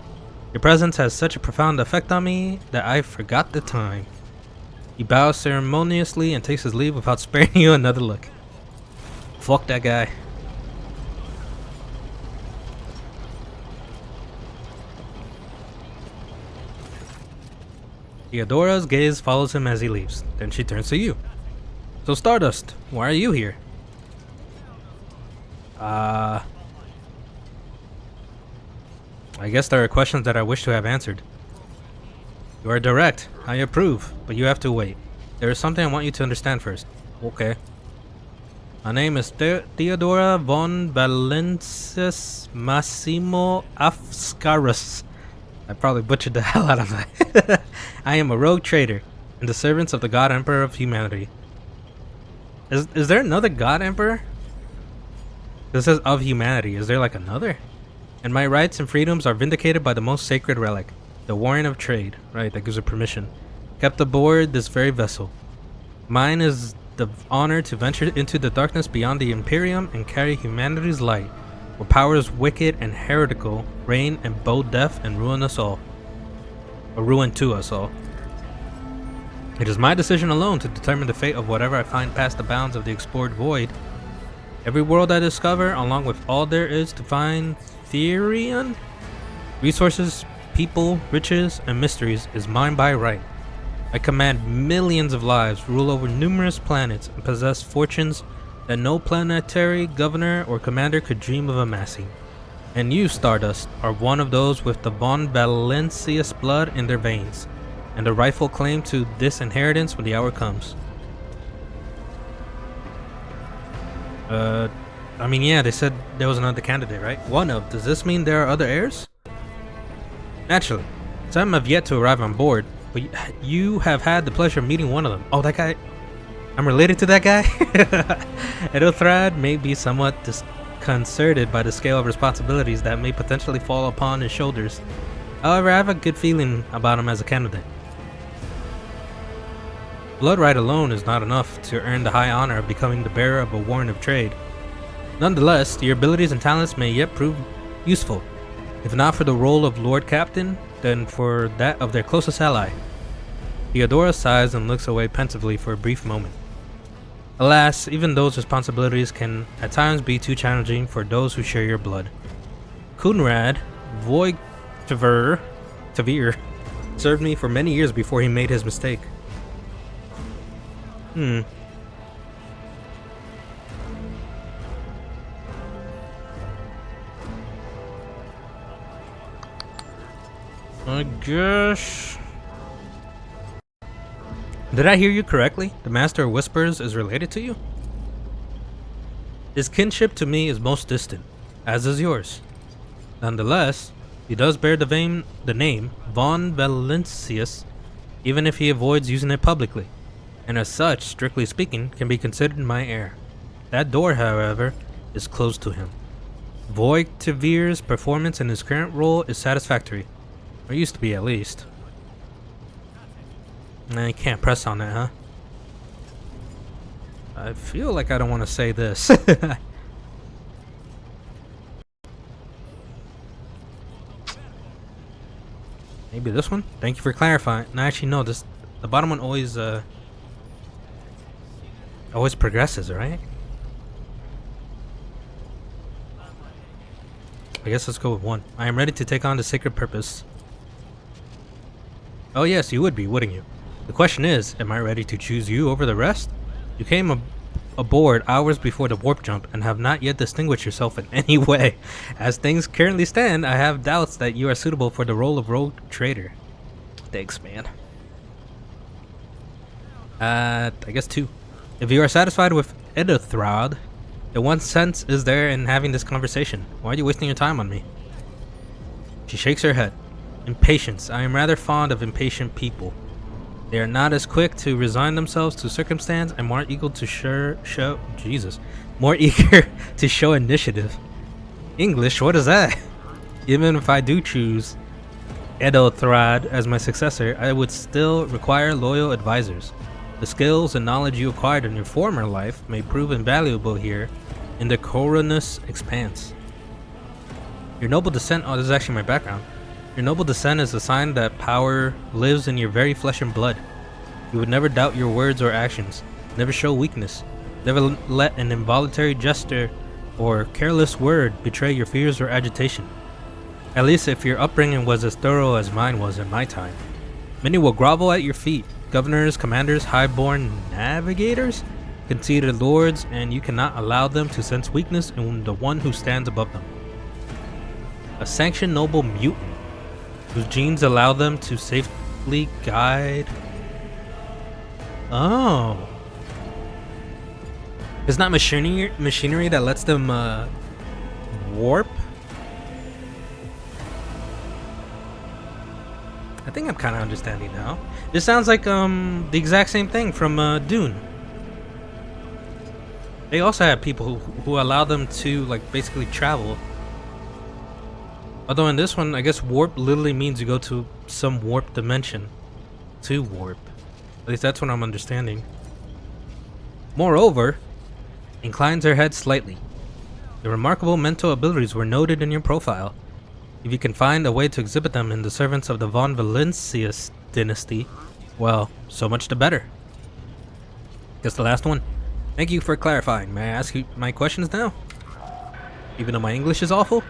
Your presence has such a profound effect on me that I forgot the time. He bows ceremoniously and takes his leave without sparing you another look. Fuck that guy. Theodora's gaze follows him as he leaves. Then she turns to you. So Stardust, why are you here? I guess there are questions that I wish to have answered. You are direct. I approve, but you have to wait. There is something I want you to understand first. Okay. My name is Theodora von Valencius Massimo Afscarus. I probably butchered the hell out of that. I am a rogue trader and the servants of the God Emperor of humanity. Is there another God Emperor? This says of humanity. Is there like another? And my rights and freedoms are vindicated by the most sacred relic, the warrant of trade. Right, that gives her permission. Kept aboard this very vessel. Mine is the honor to venture into the darkness beyond the Imperium and carry humanity's light, where powers wicked and heretical reign and bow death and ruin us all. Or ruin to us all. It is my decision alone to determine the fate of whatever I find past the bounds of the explored void. Every world I discover, along with all there is to find Therion, resources, people, riches, and mysteries, is mine by right. I command millions of lives, rule over numerous planets, and possess fortunes that no planetary governor or commander could dream of amassing. And you, Stardust, are one of those with the von Valencius blood in their veins, and a rightful claim to this inheritance when the hour comes. I mean, yeah, they said there was another candidate, right? One of. Does this mean there are other heirs? Naturally. Some have yet to arrive on board, but you have had the pleasure of meeting one of them. Oh, that guy. I'm related to that guy? Edelthrod may be somewhat disconcerted by the scale of responsibilities that may potentially fall upon his shoulders. However, I have a good feeling about him as a candidate. Blood right alone is not enough to earn the high honor of becoming the bearer of a warrant of trade. Nonetheless, your abilities and talents may yet prove useful, if not for the role of Lord Captain, then for that of their closest ally. Theodora sighs and looks away pensively for a brief moment. Alas, even those responsibilities can at times be too challenging for those who share your blood. Kunrad 𝐍𝐄𝐕𝐄𝐫 served me for many years before he made his mistake. I guess... Did I hear you correctly? The Master of Whispers is related to you? His kinship to me is most distant, as is yours. Nonetheless, he does bear the name von Valencius, even if he avoids using it publicly, and as such, strictly speaking, can be considered my heir. That door, however, is closed to him. 𝐍𝐄𝐕𝐄𝐫's performance in his current role is satisfactory, or used to be at least. Nah, you can't press on that, huh? I feel like I don't want to say this. Maybe this one? Thank you for clarifying. No, actually, no. The bottom one always progresses, right? I guess let's go with one. I am ready to take on the sacred purpose. Oh yes, you would be, wouldn't you? The question is, am I ready to choose you over the rest? You came aboard hours before the warp jump and have not yet distinguished yourself in any way. As things currently stand, I have doubts that you are suitable for the role of rogue trader. Thanks, man. I guess 2. If you are satisfied with Edelthrod, then what sense is there in having this conversation? Why are you wasting your time on me? She shakes her head. Impatience. I am rather fond of impatient people. They are not as quick to resign themselves to circumstance and more eager to more eager to show initiative. English, what is that? Even if I do choose Edelthrad as my successor, I would still require loyal advisors. The skills and knowledge you acquired in your former life may prove invaluable here in the Coronus Expanse. Your noble descent, oh, this is actually my background. Your noble descent is a sign that power lives in your very flesh and blood. You would never doubt your words or actions, never show weakness, never let an involuntary gesture or careless word betray your fears or agitation. At least if your upbringing was as thorough as mine was in my time. Many will grovel at your feet, governors, commanders, highborn navigators, conceited lords, and you cannot allow them to sense weakness in the one who stands above them. A sanctioned noble mutant, whose genes allow them to safely guide. Oh. It's not machinery that lets them warp? I think I'm kind of understanding now. This sounds like the exact same thing from Dune. They also have people who allow them to like basically travel. Although in this one, I guess warp literally means you go to some warp dimension to warp. At least that's what I'm understanding. Moreover, inclines her head slightly. The remarkable mental abilities were noted in your profile. If you can find a way to exhibit them in the servants of the von Valencius dynasty, well, so much the better. Guess the last one. Thank you for clarifying. May I ask you my questions now? Even though my English is awful?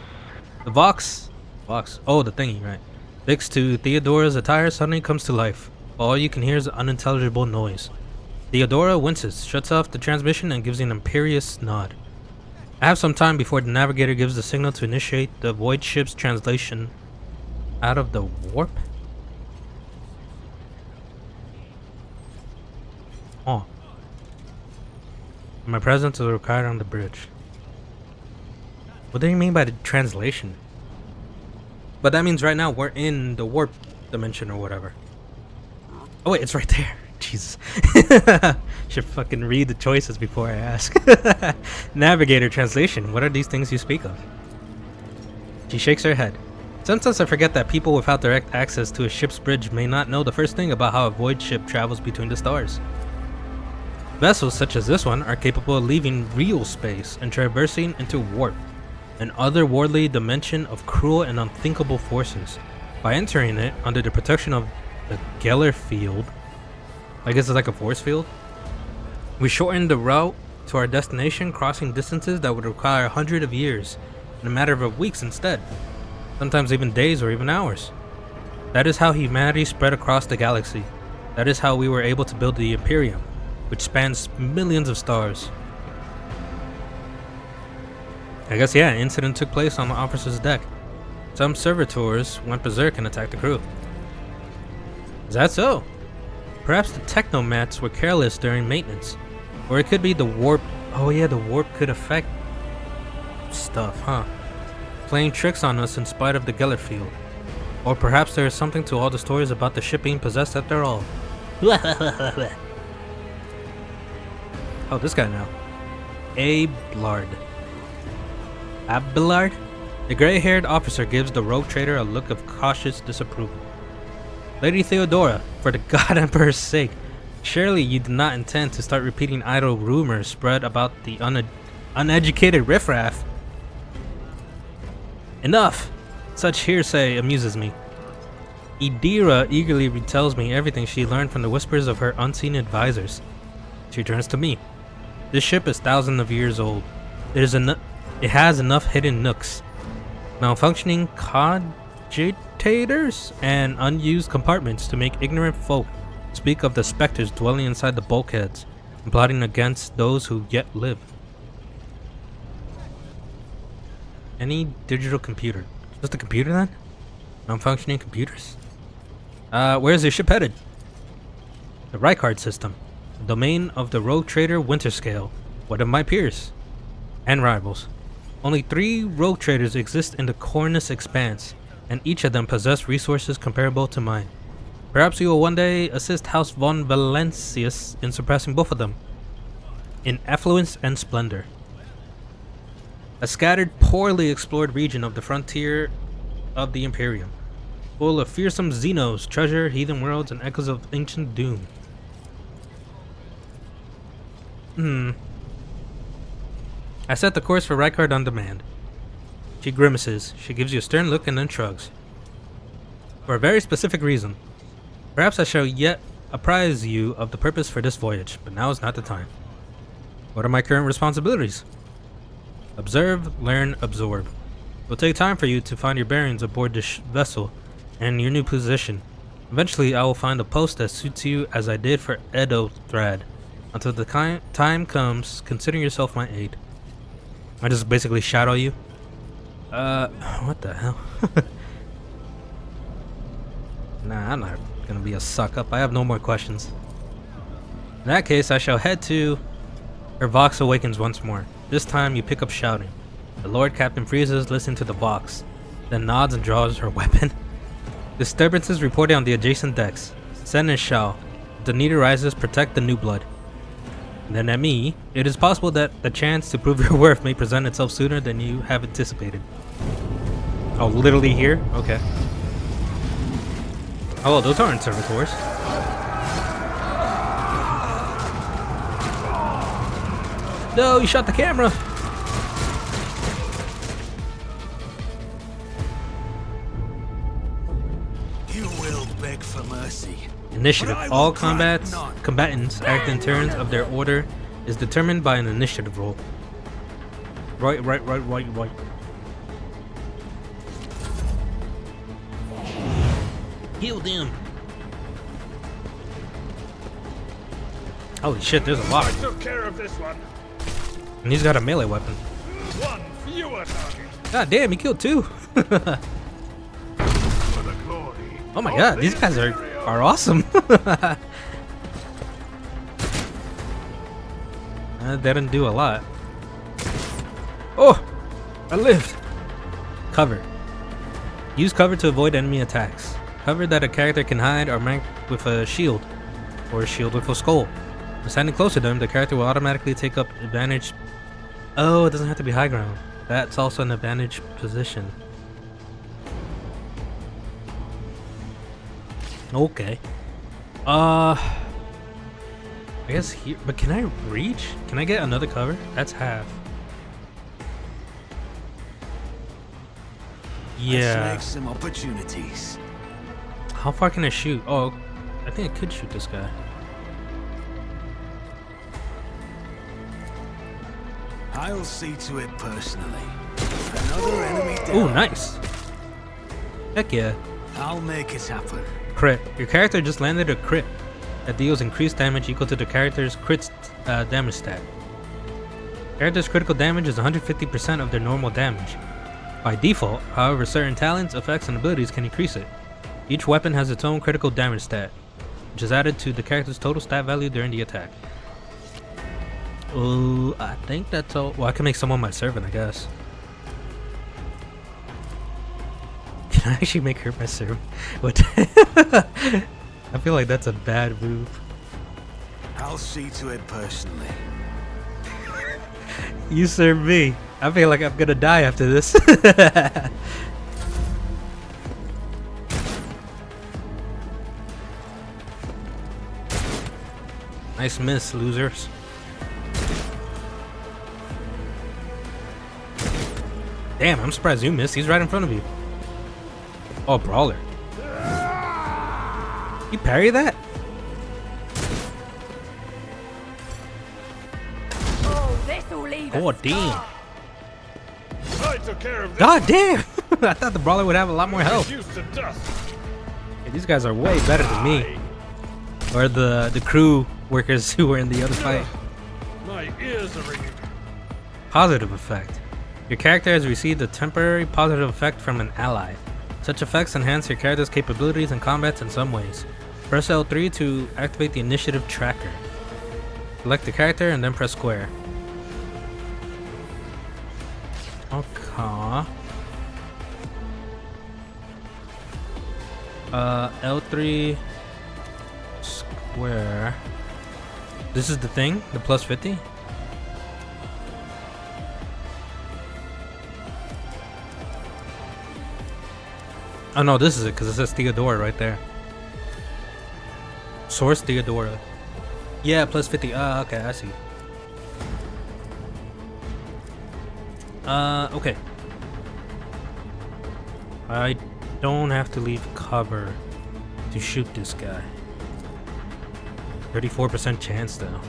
The Vox, oh, the thingy, right. Fixed to Theodora's attire suddenly comes to life. All you can hear is unintelligible noise. Theodora winces, shuts off the transmission, and gives an imperious nod. I have some time before the navigator gives the signal to initiate the void ship's translation out of the warp. Oh. My presence is required on the bridge. What do you mean by the translation? But that means right now we're in the warp dimension or whatever. Oh wait, it's right there. Jesus. Should fucking read the choices before I ask. Navigator translation. What are these things you speak of? She shakes her head. Sometimes I forget that people without direct access to a ship's bridge may not know the first thing about how a void ship travels between the stars. Vessels such as this one are capable of leaving real space and traversing into warp, an otherworldly dimension of cruel and unthinkable forces. By entering it under the protection of the Geller field, I guess it's like a force field, we shorten the route to our destination, crossing distances that would require 100 of years in a matter of weeks instead, sometimes even days or even hours. That is how humanity spread across the galaxy. That is how we were able to build the Imperium, which spans millions of stars. I guess, yeah, an incident took place on the officer's deck. Some servitors went berserk and attacked the crew. Is that so? Perhaps the technomats were careless during maintenance. Or it could be the warp. Oh yeah, the warp could affect stuff, huh? Playing tricks on us in spite of the Geller field. Or perhaps there is something to all the stories about the ship being possessed after all. Oh, this guy now. Abelard. Abelard? The gray-haired officer gives the rogue trader a look of cautious disapproval. Lady Theodora, for the God Emperor's sake, surely you do not intend to start repeating idle rumors spread about the uneducated riffraff. Enough! Such hearsay amuses me. Idira eagerly retells me everything she learned from the whispers of her unseen advisors. She turns to me. This ship is thousands of years old. It has enough hidden nooks, malfunctioning cogitators, and unused compartments to make ignorant folk speak of the specters dwelling inside the bulkheads and plotting against those who yet live. Any digital computer. Just a computer then? Malfunctioning computers? Where's the ship headed? The Rykard system. The domain of the rogue trader Winterscale, one of my peers. And rivals. Only 3 rogue traders exist in the Cornus Expanse. and each of them possess resources comparable to mine. Perhaps you will one day assist House von Valancius in surpassing both of them in affluence and splendor. A scattered, poorly explored region of the frontier of the Imperium, full of fearsome Xenos, treasure, heathen worlds, and echoes of ancient doom. I set the course for Rykard on demand. She grimaces, she gives you a stern look and then shrugs. For a very specific reason. Perhaps I shall yet apprise you of the purpose for this voyage, but now is not the time. What are my current responsibilities? Observe, learn, absorb. It will take time for you to find your bearings aboard this vessel and your new position. Eventually, I will find a post that suits you as I did for Edo Thrad. Until the time comes, consider yourself my aide. I just basically shadow you. What the hell? Nah, I'm not gonna be a suck up. I have no more questions. In that case, I shall head to... Her Vox awakens once more. This time, you pick up shouting. The Lord Captain freezes, listening to the Vox, then nods and draws her weapon. Disturbances reported on the adjacent decks. Send and shall. If the need arises, protect the new blood. And then at me, it is possible that the chance to prove your worth may present itself sooner than you have anticipated. Oh, literally here? Okay. Oh, those aren't servitors. No, you shot the camera! You will beg for mercy. Initiative. All combatants act in turns of their order is determined by an initiative roll. Right. Heal them. Holy shit, there's a lot. I took care of this one. And he's got a melee weapon. One fewer target. God damn, he killed two. For the glory. Oh my god, these guys are awesome. That didn't do a lot. Oh, I lived. Cover. Use cover to avoid enemy attacks. Cover that a character can hide or rank with a shield, or a shield with a skull. When standing close to them, the character will automatically take up advantage. Oh, it doesn't have to be high ground. That's also an advantage position. Okay. I guess here, but can I reach? Can I get another cover? That's half. Yeah. Let's make some opportunities. How far can I shoot? Oh, I think I could shoot this guy. I'll see to it personally. Another enemy down. Oh, nice. Heck yeah. I'll make it happen. Crit. Your character just landed a crit that deals increased damage equal to the character's crit damage stat. Character's critical damage is 150% of their normal damage. By default, however, certain talents, effects, and abilities can increase it. Each weapon has its own critical damage stat, which is added to the character's total stat value during the attack. Oh, I think that's all. Well, I can make someone my servant, I guess. Can I actually make her my servant? What? I feel like that's a bad move. I'll see to it personally. You serve me. I feel like I'm gonna die after this. Nice miss, losers. Damn, I'm surprised you missed. He's right in front of you. Oh, brawler. You parry that? Oh, damn. I took care of this. God damn! I thought the brawler would have a lot more health. Reduced to dust. Hey, these guys are way better than me. Or the crew workers who were in the other fight. My ears are ringing. Positive effect. Your character has received a temporary positive effect from an ally. Such effects enhance your character's capabilities in combat in some ways. Press L3 to activate the initiative tracker. Select the character and then press square. Okay. L3 square. This is the thing, the plus 50. Oh no, this is it because it says Theodora right there. Source Theodora. Yeah, plus 50. Okay, I see. Okay. I don't have to leave cover to shoot this guy. 34% chance though.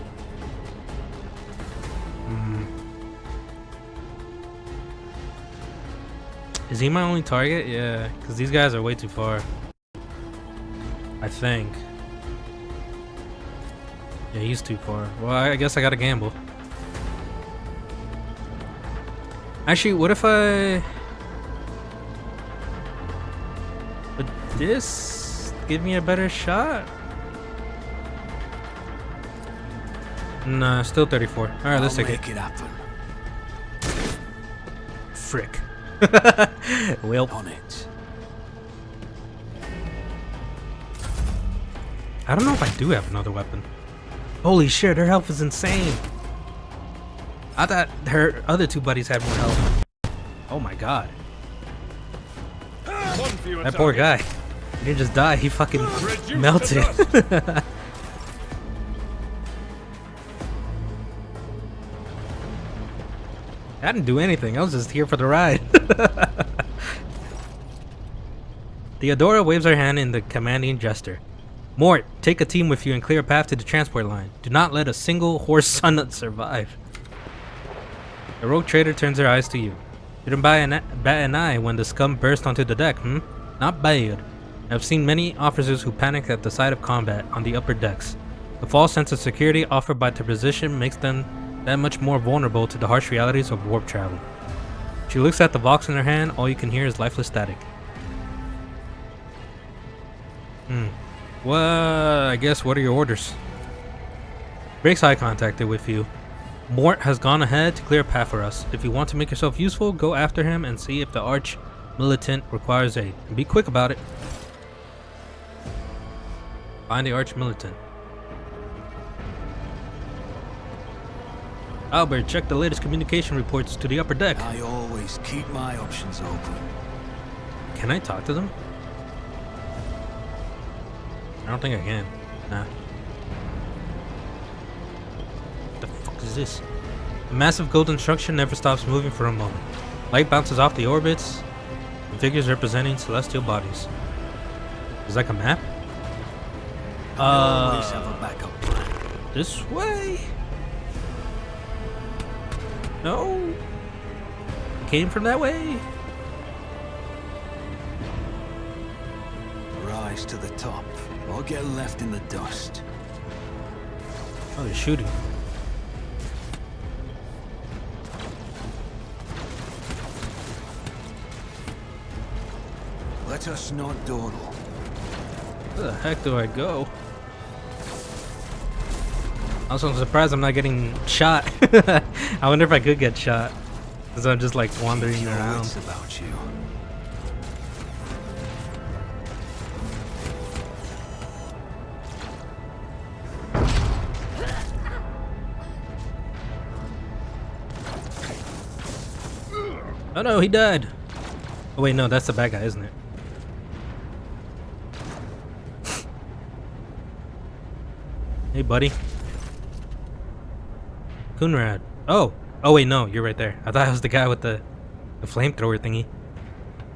Is he my only target? Yeah, because these guys are way too far. I think. Yeah, he's too far. Well, I guess I gotta gamble. Actually, what if I... Would this give me a better shot? Nah, still 34. Alright, let's take it. Make it happen. Frick. Well, On it. I don't know if I do have another weapon. Holy shit, her health is insane. I thought her other two buddies had more health. Oh my god. One fewer That poor guy. target. He didn't just die, he fucking Reduced to melted. dust. I didn't do anything, I was just here for the ride. Theodora waves her hand in the commanding gesture. Mort, take a team with you and clear a path to the transport line. Do not let a single horse son survive. The rogue trader turns her eyes to you. Didn't bat an eye when the scum burst onto the deck, hmm? Not bad. I've seen many officers who panic at the sight of combat on the upper decks. The false sense of security offered by the position makes them that much more vulnerable to the harsh realities of warp travel. She looks at the box in her hand, all you can hear is lifeless static. Well, I guess what are your orders? Breaks eye contact with you. Mort has gone ahead to clear a path for us. If you want to make yourself useful, go after him and see if the arch militant requires aid. And be quick about it. Find the arch militant. Albert, check the latest communication reports to the upper deck. I always keep my options open. Can I talk to them? I don't think I can. Nah. What the fuck is this? The massive golden structure never stops moving for a moment. Light bounces off the orbits, and figures representing celestial bodies. Is like a map? I always have a backup plan. This way? No. Came from that way. Rise to the top, or get left in the dust. Oh, they're shooting. Let us not dawdle. Where the heck do I go? Also, I'm surprised I'm not getting shot. I wonder if I could get shot. Because I'm just like wandering Your around. wits about you. Oh no, he died. Oh wait, no, that's the bad guy, isn't it? Hey, buddy. Kunrad. Oh wait, no, you're right there. I thought I was the guy with the flamethrower thingy.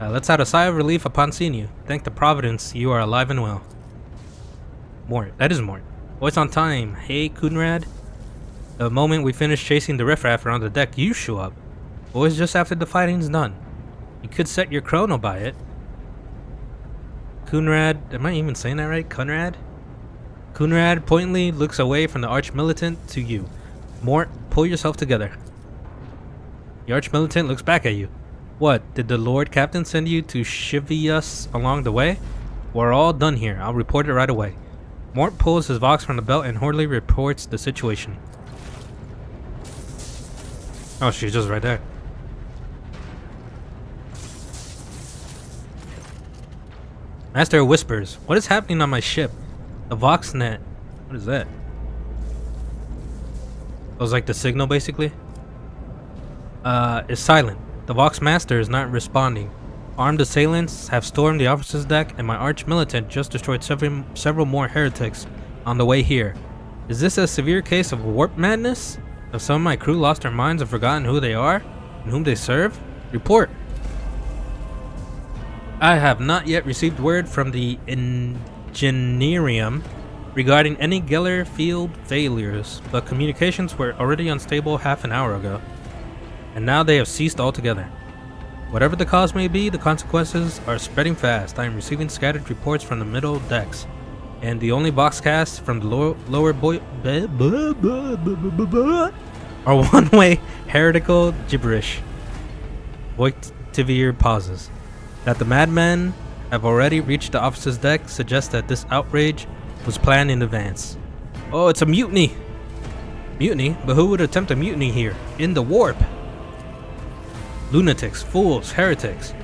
Let's out a sigh of relief upon seeing you. Thank the Providence, you are alive and well. Mort. That is Mort. Voice on time. Hey, Kunrad. The moment we finish chasing the riffraff around the deck, you show up. Always just after the fighting's done. You could set your chrono by it. Kunrad. Am I even saying that right? Kunrad? Kunrad pointedly looks away from the arch militant to you. Mort, pull yourself together. The arch militant looks back at you. What, did the Lord Captain send you to chivvy us along the way? We're all done here. I'll report it right away. Mort pulls his Vox from the belt and hurriedly reports the situation. Oh, she's just right there. Master of Whispers. What is happening on my ship? The Voxnet. What is that? It was like the signal, basically. Is silent. The Vox Master is not responding. Armed assailants have stormed the officer's deck, and my arch militant just destroyed several more heretics on the way here. Is this a severe case of warp madness? Have some of my crew lost their minds and forgotten who they are and whom they serve? Report. I have not yet received word from the Engineerium regarding any Geller field failures, but communications were already unstable half an hour ago, and now they have ceased altogether. Whatever the cause may be, the consequences are spreading fast. I am receiving scattered reports from the middle decks, and the only boxcasts from the lower are one-way heretical gibberish. Voitivir pauses. That the madmen have already reached the officer's deck suggests that this outrage was planned in advance. Oh, it's a mutiny! Mutiny? But who would attempt a mutiny here? In the warp! Lunatics, fools, heretics.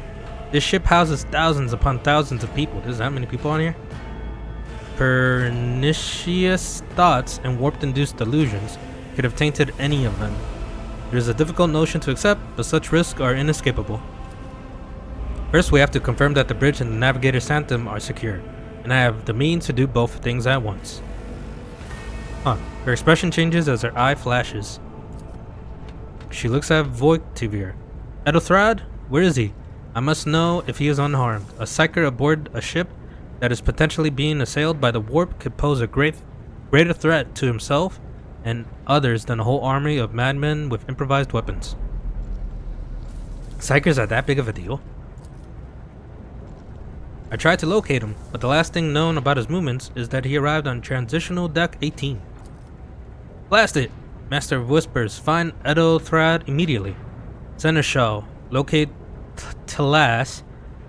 This ship houses thousands upon thousands of people. There's that many people on here? Pernicious thoughts and warp-induced delusions could have tainted any of them. It is a difficult notion to accept, but such risks are inescapable. First, we have to confirm that the bridge and the Navigator's Sanctum are secure, and I have the means to do both things at once. Huh. Her expression changes as her eye flashes. She looks at Voitivir. Edothrad? Where is he? I must know if he is unharmed. A psyker aboard a ship that is potentially being assailed by the warp could pose a greater threat to himself and others than a whole army of madmen with improvised weapons. Psykers are that big of a deal? I tried to locate him, but the last thing known about his movements is that he arrived on Transitional Deck 18. Blast it! Master of Whispers, find Edothrad immediately. Seneschal, locate Talas,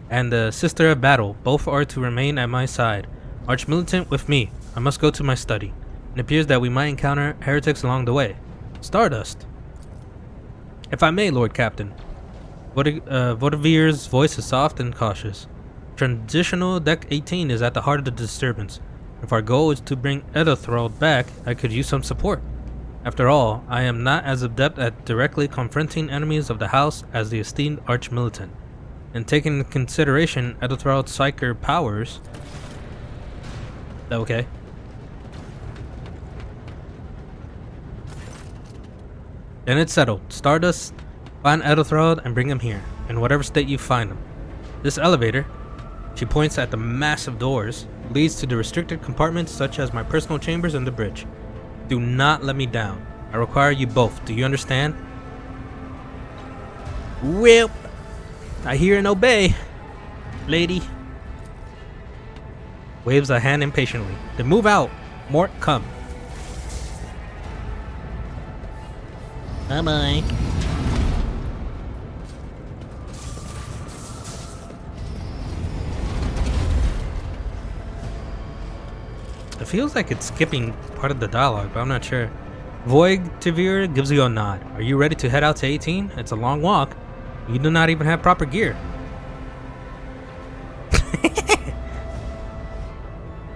and the Sister of Battle. Both are to remain at my side. Archmilitant with me. I must go to my study. It appears that we might encounter heretics along the way. Stardust. If I may, Lord Captain. Votivir's voice is soft and cautious. Transitional Deck 18 is at the heart of the disturbance. If our goal is to bring Edothrad back, I could use some support. After all, I am not as adept at directly confronting enemies of the house as the esteemed Archmilitant. And taking into consideration Edothrad's psyker powers... Okay. Then it's settled. Stardust, find Edothrad and bring him here, in whatever state you find him. This elevator, she points at the massive doors, leads to the restricted compartments such as my personal chambers and the bridge. Do not let me down. I require you both. Do you understand? Well, I hear and obey, lady. Waves a hand impatiently. Then move out. Mort, come. Bye-bye. It feels like it's skipping part of the dialogue, but I'm not sure. Voitivir gives you a nod. Are you ready to head out to 18? It's a long walk. You do not even have proper gear.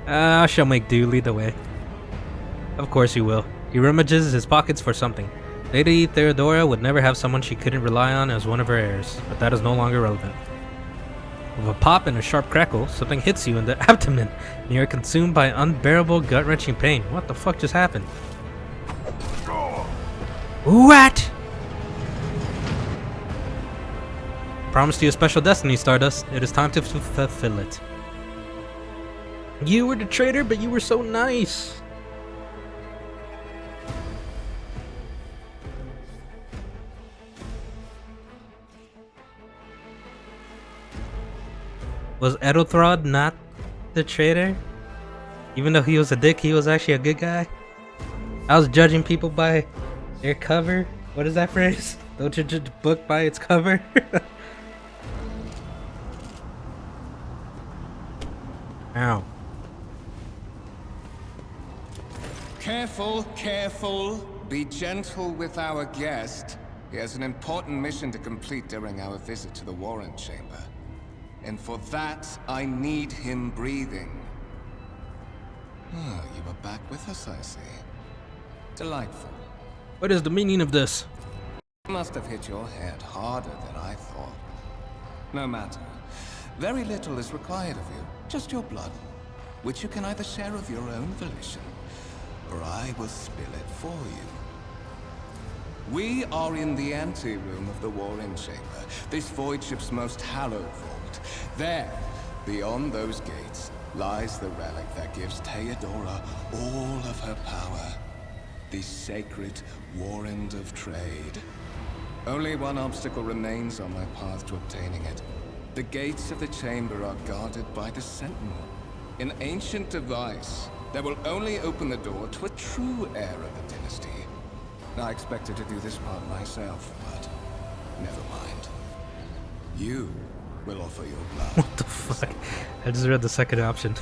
I shall make do. Lead the way. Of course you will. He rummages his pockets for something. Lady Theodora would never have someone she couldn't rely on as one of her heirs, but that is no longer relevant. With a pop and a sharp crackle, something hits you in the abdomen, and you are consumed by unbearable gut-wrenching pain. What the fuck just happened? What? Promised you a special destiny, Stardust. It is time to fulfill it. You were the traitor, but you were so nice. Was Edothrad not the traitor? Even though he was a dick, he was actually a good guy? I was judging people by their cover. What is that phrase? Don't judge a book by its cover? Ow. Careful, careful. Be gentle with our guest. He has an important mission to complete during our visit to the Warrant Chamber. And for that, I need him breathing. Ah, you are back with us, I see. Delightful. What is the meaning of this? You must have hit your head harder than I thought. No matter. Very little is required of you. Just your blood, which you can either share of your own volition, or I will spill it for you. We are in the anteroom of the Warring Chamber, this void ship's most hallowed vault. There, beyond those gates, lies the relic that gives Theodora all of her power. The sacred Warrant of Trade. Only one obstacle remains on my path to obtaining it. The gates of the chamber are guarded by the Sentinel, an ancient device that will only open the door to a true heir of the dynasty. I expected to do this part myself, but never mind. You will offer your blood. What the fuck? I just read the second option.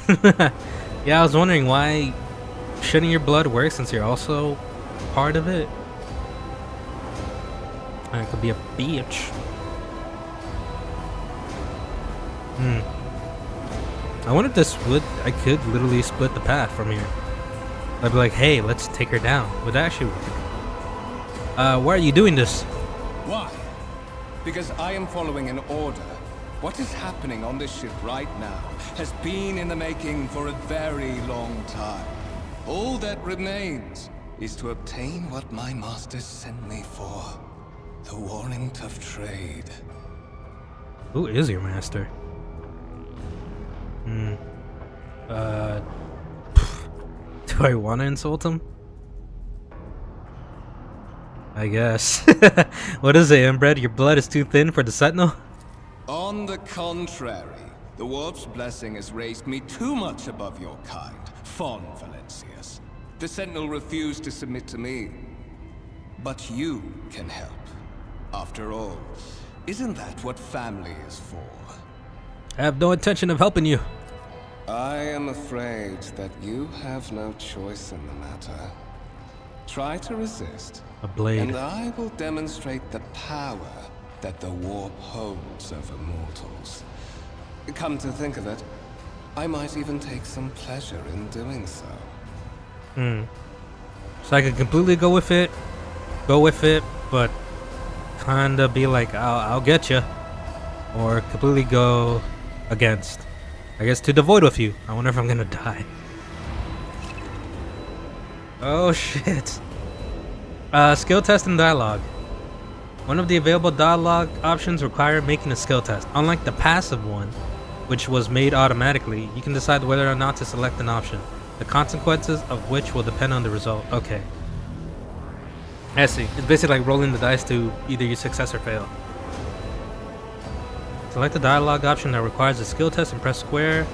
Yeah, I was wondering why shouldn't your blood work since you're also part of it? I could be a bitch. I wonder if this would, I could literally split the path from here. I'd be like, hey, let's take her down. Would that actually work? Why are you doing this? Why? Because I am following an order. What is happening on this ship right now has been in the making for a very long time. All that remains is to obtain what my masters sent me for. The Warrant of Trade. Who is your master? Do I want to insult him? I guess. What is it, inbred? Your blood is too thin for the Sentinel? On the contrary, the Warp's blessing has raised me too much above your kind, Fon Valencius. The Sentinel refused to submit to me. But you can help. After all, isn't that what family is for? I have no intention of helping you. I am afraid that you have no choice in the matter. Try to resist. A blade. And I will demonstrate the power that the warp holds over mortals. Come to think of it, I might even take some pleasure in doing so. So I could completely go with it, but kinda be like, I'll get you. Or completely go against. I guess to the void with you. I wonder if I'm gonna die. Oh shit. Skill test and dialogue. One of the available dialogue options require making a skill test. Unlike the passive one, which was made automatically, you can decide whether or not to select an option, the consequences of which will depend on the result. Okay. I see. It's basically like rolling the dice to either you success or fail. Select the dialogue option that requires a skill test and press square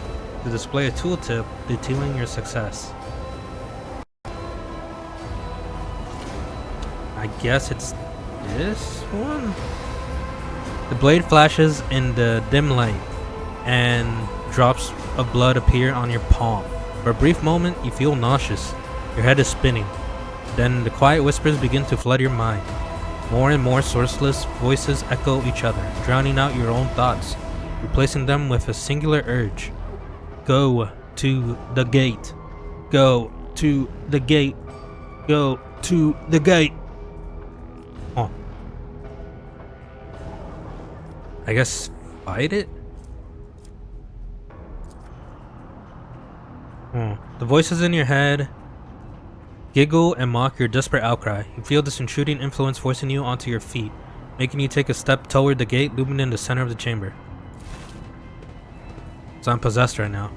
to display a tooltip detailing your success. I guess it's this one? The blade flashes in the dim light and drops of blood appear on your palm. For a brief moment, you feel nauseous. Your head is spinning. Then the quiet whispers begin to flood your mind. More and more sourceless voices echo each other, drowning out your own thoughts, replacing them with a singular urge. Go to the gate. Go to the gate. Go to the gate. Oh. I guess fight it? The voices in your head giggle and mock your desperate outcry. You feel this intruding influence forcing you onto your feet, making you take a step toward the gate looming in the center of the chamber. So I'm possessed right now.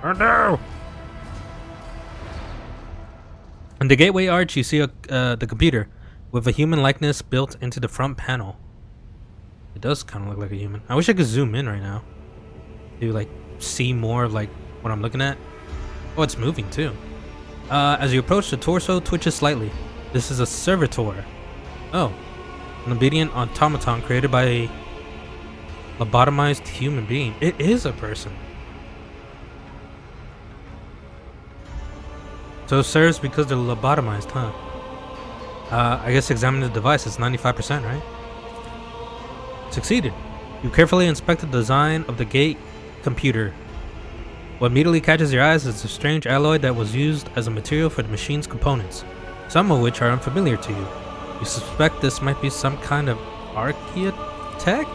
Oh no! In the gateway arch, you see the computer with a human likeness built into the front panel. It does kind of look like a human. I wish I could zoom in right now to like see more of like what I'm looking at. Oh, it's moving too. As you approach, the torso twitches slightly. This is a servitor. Oh, an obedient automaton created by a lobotomized human being. It is a person. So it serves because they're lobotomized, huh? I guess examine the device. It's 95%, right? Succeeded. You carefully inspected the design of the gate computer. What immediately catches your eyes is a strange alloy that was used as a material for the machine's components, some of which are unfamiliar to you. You suspect this might be some kind of archaeotech?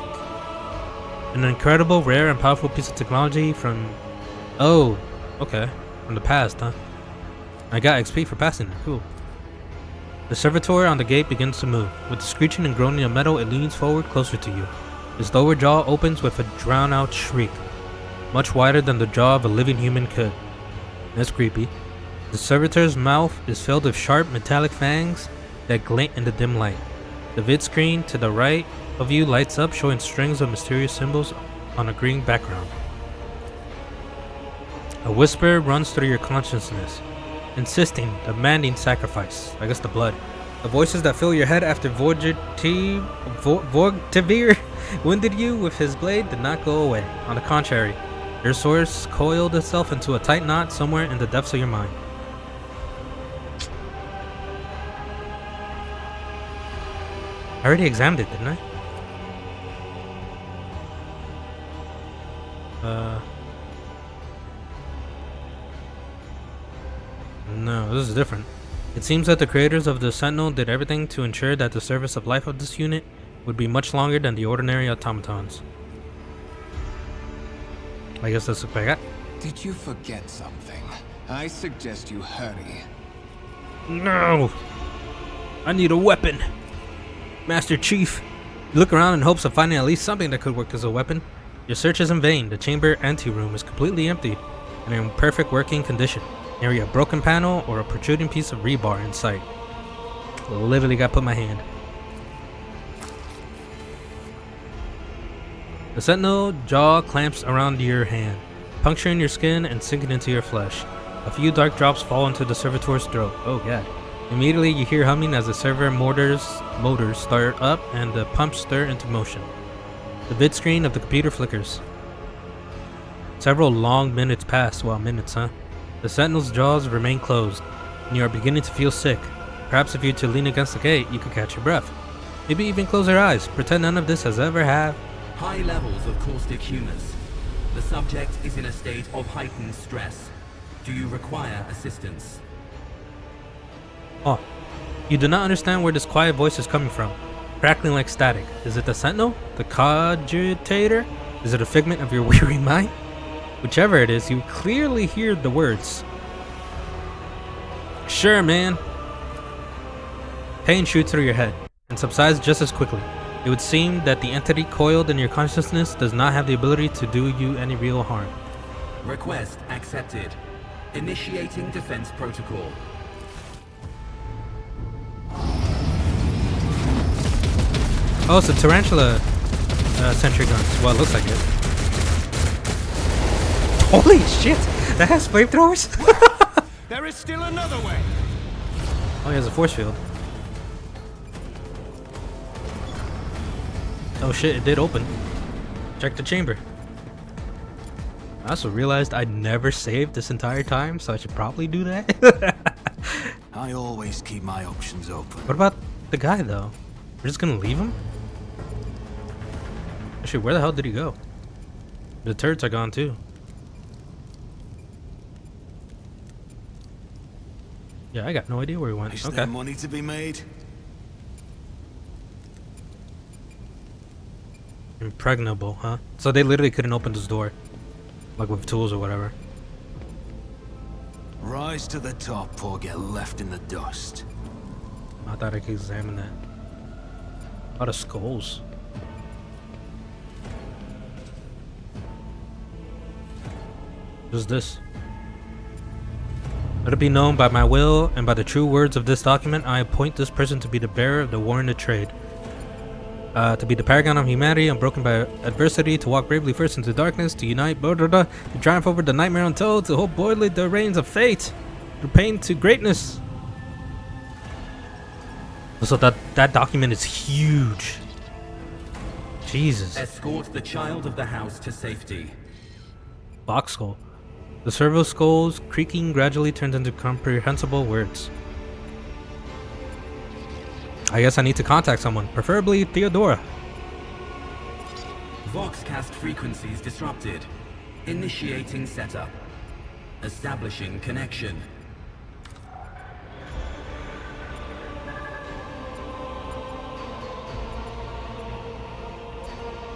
An incredible, rare, and powerful piece of technology from... Oh, okay. From the past, huh? I got XP for passing it. Cool. The servitor on the gate begins to move. With the screeching and groaning of metal, it leans forward closer to you. Its lower jaw opens with a drown-out shriek, much wider than the jaw of a living human could. That's creepy. The servitor's mouth is filled with sharp, metallic fangs that glint in the dim light. The vid screen to the right of you lights up, showing strings of mysterious symbols on a green background. A whisper runs through your consciousness, insisting, demanding sacrifice. I guess the blood. The voices that fill your head after Vorgtivir wounded you with his blade did not go away. On the contrary, your source coiled itself into a tight knot somewhere in the depths of your mind. I already examined it, didn't I? No, this is different. It seems that the creators of the Sentinel did everything to ensure that the service of life of this unit would be much longer than the ordinary automatons. I guess that's what I got. Did you forget something? I suggest you hurry. No! I need a weapon! Master Chief! You look around in hopes of finding at least something that could work as a weapon. Your search is in vain. The chamber anteroom is completely empty and in perfect working condition. Nary a broken panel or a protruding piece of rebar in sight. Literally got put in my hand. The Sentinel jaw clamps around your hand, puncturing your skin and sinking into your flesh. A few dark drops fall into the servitor's throat. Oh god. Immediately you hear humming as the server motors start up and the pumps stir into motion. The vid screen of the computer flickers. Several long minutes pass. Well, minutes, huh? The Sentinel's jaws remain closed, and you are beginning to feel sick. Perhaps if you were to lean against the gate, you could catch your breath. Maybe even close your eyes. Pretend none of this has ever happened. High levels of caustic humus. The subject is in a state of heightened stress. Do you require assistance? Oh, you do not understand where this quiet voice is coming from, crackling like static. Is it the Sentinel? The cogitator? Is it a figment of your weary mind? Whichever it is, you clearly hear the words. Sure, man. Pain shoots through your head and subsides just as quickly. It would seem that the entity coiled in your consciousness does not have the ability to do you any real harm. Request accepted. Initiating defense protocol. Oh, it's a tarantula sentry gun. Well, it looks like it. Holy shit! That has flamethrowers? There is still another way. Oh, he has a force field. Oh shit, it did open. Check the chamber. I also realized I never saved this entire time, so I should probably do that. I always keep my options open. What about the guy, though? We're just gonna leave him? Actually, where the hell did he go? The turrets are gone, too. Yeah, I got no idea where he went. Is Okay. there money to be made? Impregnable, huh? So they literally couldn't open this door. Like with tools or whatever. Rise to the top or get left in the dust. I thought I could examine that. A lot of skulls. What's this? Let it be known by my will and by the true words of this document, I appoint this person to be the bearer of the warranted trade. To be the paragon of humanity, unbroken by adversity, to walk bravely first into darkness, to unite, to triumph over the nightmare untold, to hold boldly the reins of fate, through pain to greatness. So that document is huge. Jesus. Escort the child of the house to safety. Box skull. The servo skull's creaking gradually turns into comprehensible words. I guess I need to contact someone, preferably Theodora. Voxcast frequencies disrupted. Initiating setup. Establishing connection.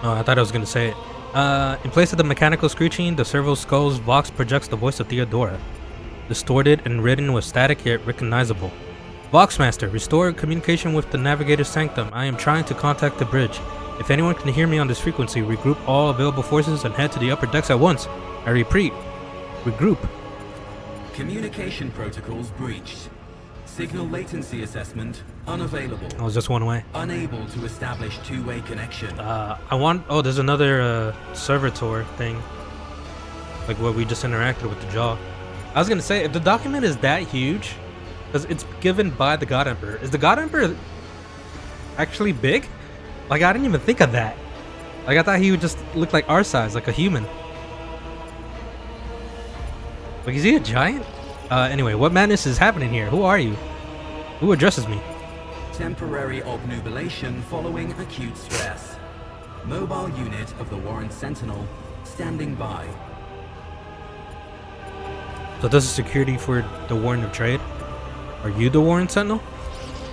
Oh, I thought I was gonna say it. In place of the mechanical screeching, the servo skull's Vox projects the voice of Theodora. Distorted and written with static yet recognizable. Voxmaster, restore communication with the Navigator's Sanctum. I am trying to contact the bridge. If anyone can hear me on this frequency, regroup all available forces and head to the upper decks at once. I repeat, regroup. Communication protocols breached. Signal latency assessment unavailable. I was just one way. Unable to establish two-way connection. Oh, there's another servitor thing. Like what we just interacted with the jaw. I was gonna say, if the document is that huge, because it's given by the God Emperor, is the God Emperor actually big? Like, I didn't even think of that. Like, I thought he would just look like our size, like a human. Like, is he a giant? Anyway, what madness is happening here? Who are you? Who addresses me? Temporary obnubilation following acute stress. Mobile unit of the Warrant Sentinel standing by. So this is security for the Warrant of Trade? Are you the Warrant Sentinel?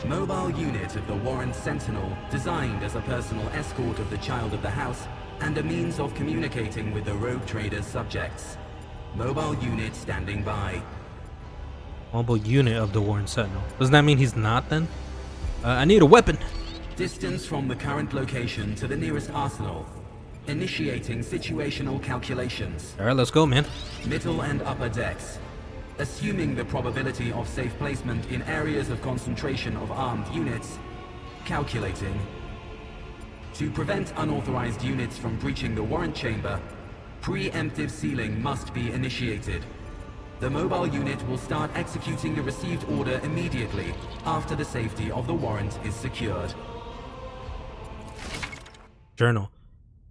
Mobile unit of the Warrant Sentinel designed as a personal escort of the Child of the House and a means of communicating with the Rogue Trader's subjects. Mobile unit standing by. Mobile unit of the Warrant Sentinel. Doesn't that mean he's not then? I need a weapon. Distance from the current location to the nearest arsenal. Initiating situational calculations. Alright, let's go, man. Middle and upper decks. Assuming the probability of safe placement in areas of concentration of armed units. Calculating. To prevent unauthorized units from breaching the warrant chamber, preemptive sealing must be initiated. The mobile unit will start executing the received order immediately after the safety of the warrant is secured. Journal.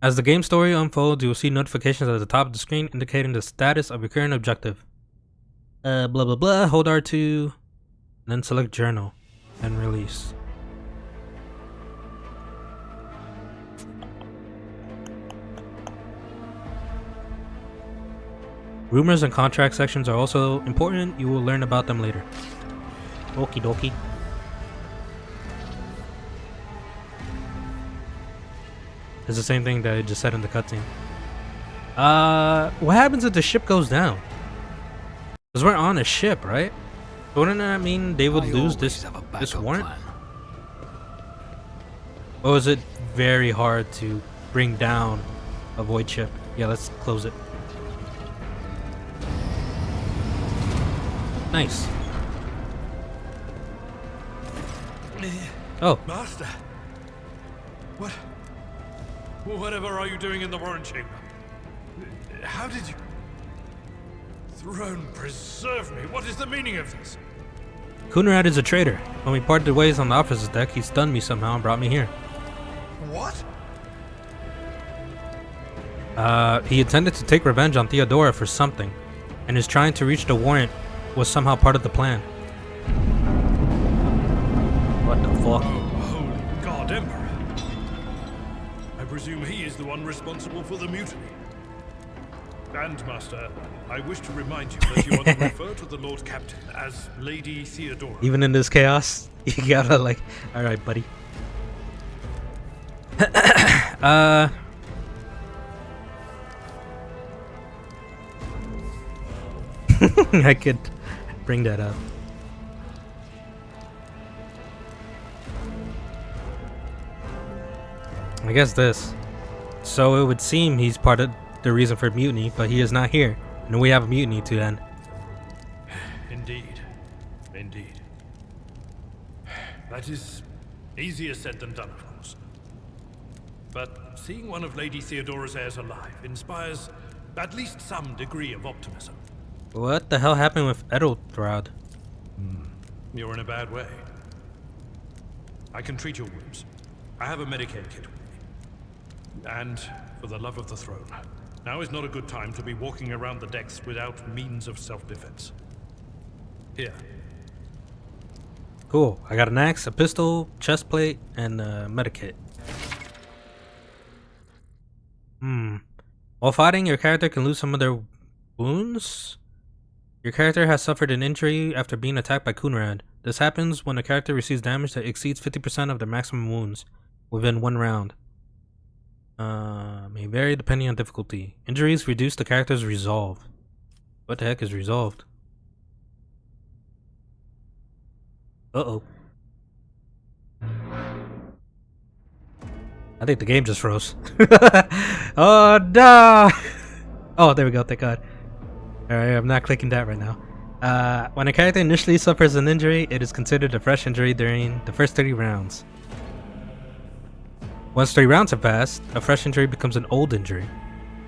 As the game story unfolds, you will see notifications at the top of the screen indicating the status of your current objective. Blah blah blah, hold R2, and then select Journal, and release. Rumors and contract sections are also important. You will learn about them later. Okie dokie. It's the same thing that I just said in the cutscene. What happens if the ship goes down? Because we're on a ship, right? Wouldn't that mean they would lose this warrant? Or is it very hard to bring down a void ship? Yeah, let's close it. Nice. Oh. Master. Whatever are you doing in the warrant chamber? How did you... Throne preserve me. What is the meaning of this? Kunrad is a traitor. When we parted ways on the officer's deck, he stunned me somehow and brought me here. What? He intended to take revenge on Theodora for something, and is trying to reach the warrant was somehow part of the plan. What the fuck? Holy God, Emperor. I presume he is the one responsible for the mutiny. And, Master, I wish to remind you that you are to refer to the Lord Captain as Lady Theodora. Even in this chaos, you gotta like, alright, buddy. I could bring that up. I guess this. So it would seem he's part of the reason for mutiny, but he is not here, and we have a mutiny to end. Indeed. Indeed. That is easier said than done, of course. But seeing one of Lady Theodora's heirs alive inspires at least some degree of optimism. What the hell happened with Edelthrod? You're in a bad way. I can treat your wounds. I have a Medicaid kit with me. And for the love of the throne, now is not a good time to be walking around the decks without means of self-defense. Here. Cool. I got an axe, a pistol, chest plate, and a medikit. While fighting, your character can lose some of their wounds. Your character has suffered an injury after being attacked by 𝐶𝐈𝐅𝐄. This happens when a character receives damage that exceeds 50% of their maximum wounds within 1 round. May vary depending on difficulty. Injuries reduce the character's resolve. What the heck is resolved? Uh-oh. I think the game just froze. Oh no! Oh, there we go, thank god. Alright, I'm not clicking that right now. When a character initially suffers an injury, it is considered a fresh injury during the first 30 rounds. Once 3 rounds have passed, a fresh injury becomes an old injury.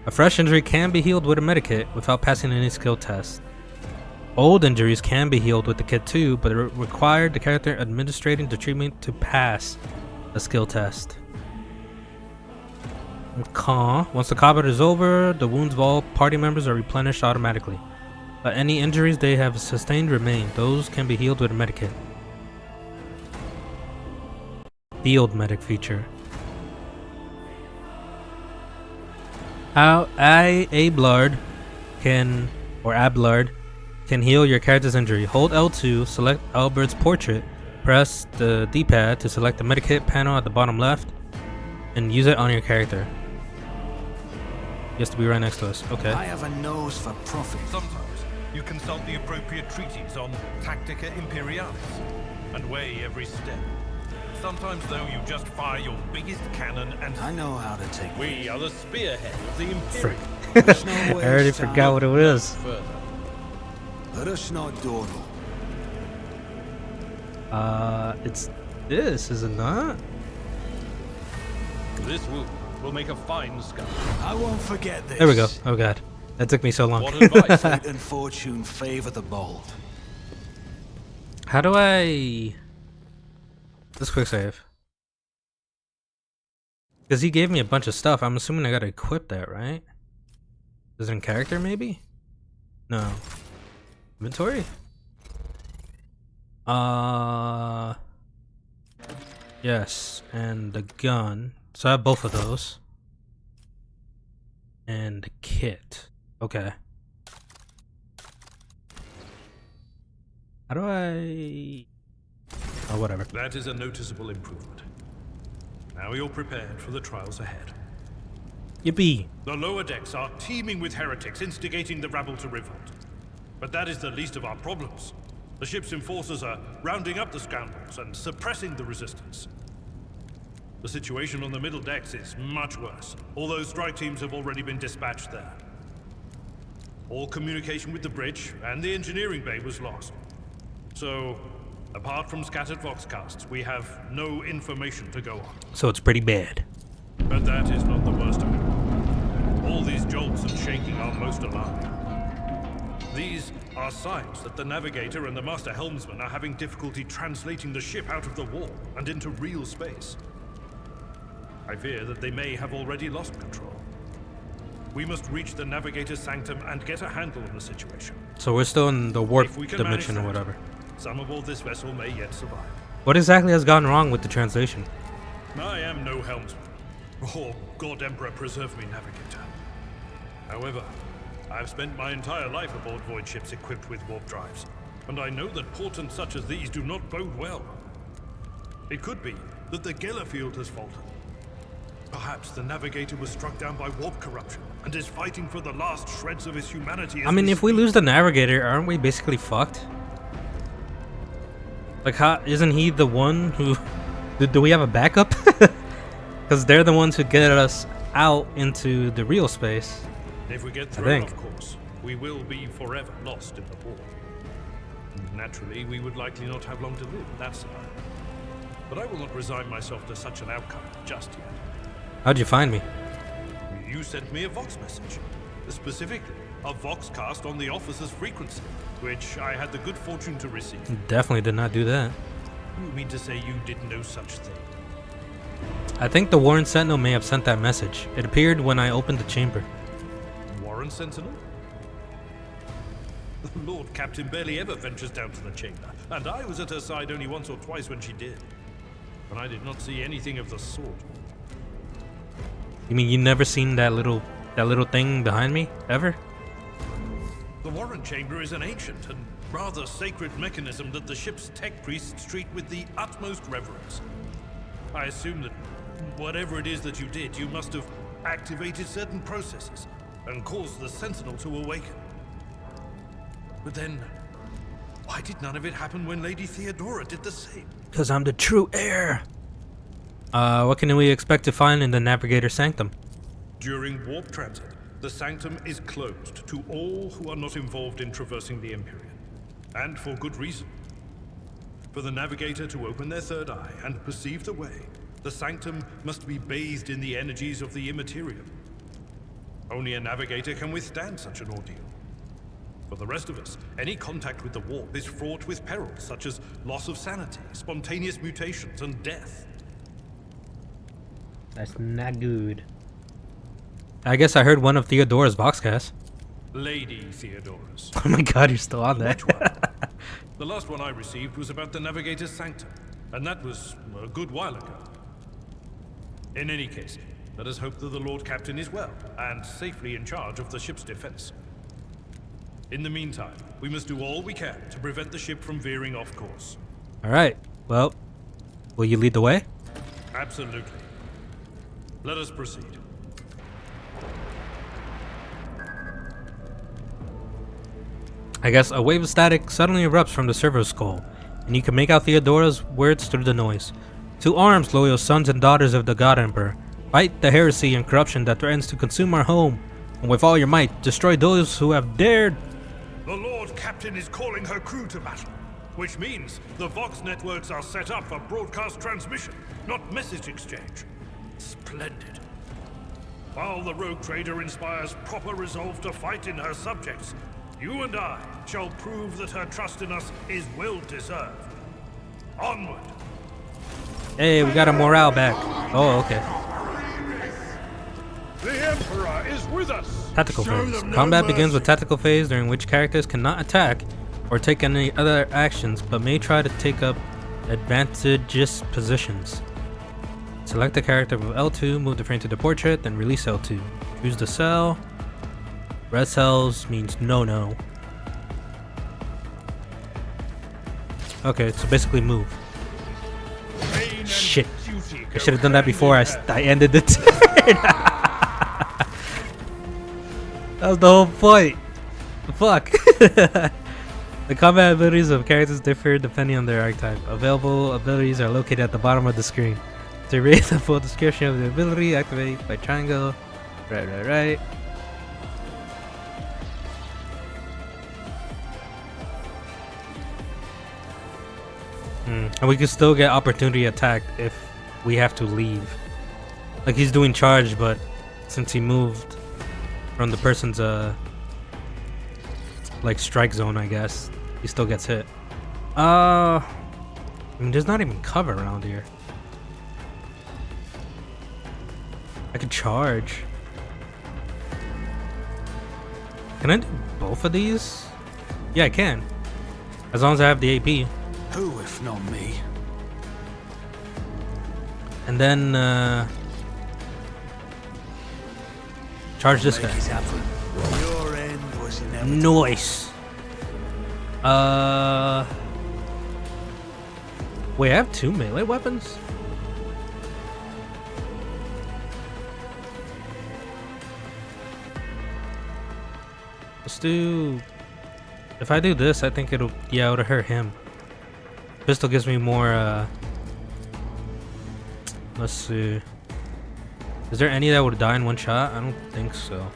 A fresh injury can be healed with a medikit without passing any skill test. Old injuries can be healed with the kit too, but it required the character administrating the treatment to pass a skill test. Once the combat is over, the wounds of all party members are replenished automatically. But any injuries they have sustained remain. Those can be healed with a medikit. Field medic feature. How 𝐼𝐴BLARD can, or 𝐼𝐴BLARD, can heal your character's injury. Hold L2, select Albert's portrait, press the D-pad to select the medikit panel at the bottom left, and use it on your character. He has to be right next to us. Okay. I have a nose for profit. Sometimes you consult the appropriate treaties on Tactica Imperialis and weigh every step. Sometimes, though, you just fire your biggest cannon and... I know how to take. We are the spearhead of the Imperium. There's no way I already to forgot what it was. Further. Let us not dawdle. It's this, is it not? This wound will make a fine scar. I won't forget this. There we go. Oh god. That took me so long. What advice? Fate and fortune favor the bold. How do I... Let's quick save. Because he gave me a bunch of stuff. I'm assuming I gotta equip that, right? Is it in character, maybe? No. Inventory? Yes. And the gun. So I have both of those. And the kit. Okay. How do I... Oh, whatever. That is a noticeable improvement. Now you're prepared for the trials ahead. Yippee! The lower decks are teeming with heretics instigating the rabble to revolt. But that is the least of our problems. The ship's enforcers are rounding up the scoundrels and suppressing the resistance. The situation on the middle decks is much worse, although strike teams have already been dispatched there. All communication with the bridge and the engineering bay was lost. So, apart from scattered voxcasts, we have no information to go on. So it's pretty bad. But that is not the worst of it. All these jolts and shaking are most alarming. These are signs that the navigator and the master helmsman are having difficulty translating the ship out of the wall and into real space. I fear that they may have already lost control. We must reach the navigator's sanctum and get a handle on the situation. So we're still in the warp If we can dimension or manage that, whatever. some aboard this vessel may yet survive. What exactly has gone wrong with the translation? I am no helmsman, or God Emperor preserve me navigator. However, I've spent my entire life aboard void ships equipped with warp drives, and I know that portents such as these do not bode well. It could be that the Geller field has faltered. Perhaps the navigator was struck down by warp corruption and is fighting for the last shreds of his humanity. I mean, if we lose the navigator, aren't we basically fucked? Like, how isn't he the one who... Do we have a backup? Because they're the ones who get us out into the real space. If we get thrown off course, we will be forever lost in the war. Naturally, we would likely not have long to live, that's enough. But I will not resign myself to such an outcome just yet. How'd you find me? You sent me a Vox message, specifically a Voxcast on the officer's frequency, which I had the good fortune to receive. Definitely did not do that. You mean to say you did no such thing? I think the Warren Sentinel may have sent that message. It appeared when I opened the chamber. Warren Sentinel? The Lord Captain barely ever ventures down to the chamber, and I was at her side only once or twice when she did. But I did not see anything of the sort. You mean you never seen that little thing behind me ever? The Warrant Chamber is an ancient and rather sacred mechanism that the ship's tech priests treat with the utmost reverence. I assume that whatever it is that you did, you must have activated certain processes and caused the Sentinel to awaken. But then, why did none of it happen when Lady Theodora did the same? Because I'm the true heir. What can we expect to find in the Navigator Sanctum? During warp transit, the Sanctum is closed to all who are not involved in traversing the Empyrean. And for good reason. For the Navigator to open their third eye and perceive the way, the Sanctum must be bathed in the energies of the Immaterium. Only a Navigator can withstand such an ordeal. For the rest of us, any contact with the warp is fraught with perils such as loss of sanity, spontaneous mutations, and death. That's not good. I guess I heard one of Theodora's Voxcasts. Lady Theodora's. Oh my god, you're still on that. Which one? The last one I received was about the Navigator's Sanctum, and that was a good while ago. In any case, let us hope that the Lord Captain is well and safely in charge of the ship's defense. In the meantime, we must do all we can to prevent the ship from veering off course. Alright, well, will you lead the way? Absolutely. Let us proceed. I guess a wave of static suddenly erupts from the servo skull, and you can make out Theodora's words through the noise. To arms, loyal sons and daughters of the God Emperor. Fight the heresy and corruption that threatens to consume our home, and with all your might, destroy those who have dared. The Lord Captain is calling her crew to battle, which means the Vox networks are set up for broadcast transmission, not message exchange. Splendid. While the rogue trader inspires proper resolve to fight in her subjects, you and I shall prove that her trust in us is well deserved. Onward. Hey, we got a morale back. Oh, okay. The Emperor is with us. Tactical phase. Combat begins with tactical phase, during which characters cannot attack or take any other actions, but may try to take up advantageous positions. Select the character with L2, move the frame to the portrait, then release L2. Choose the cell. Red cells means no. Okay, so basically move. Shit. I should have done that before I ended the turn. That was the whole point. Fuck. The combat abilities of characters differ depending on their archetype. Available abilities are located at the bottom of the screen. To read the full description of the ability, activate by triangle. Right. And we can still get opportunity attack if we have to leave. Like he's doing charge, but since he moved from the person's like strike zone, I guess he still gets hit. I mean, there's not even cover around here. I could charge. Can I do both of these? Yeah, I can. As long as I have the AP. Who, if not me? And then charge this guy. Your end was inevitable. Nice. Wait, I have 2 melee weapons? Let's do... If I do this, I think it'll hurt him. Pistol gives me more, let's see. Is there any that would die in one shot? I don't think so.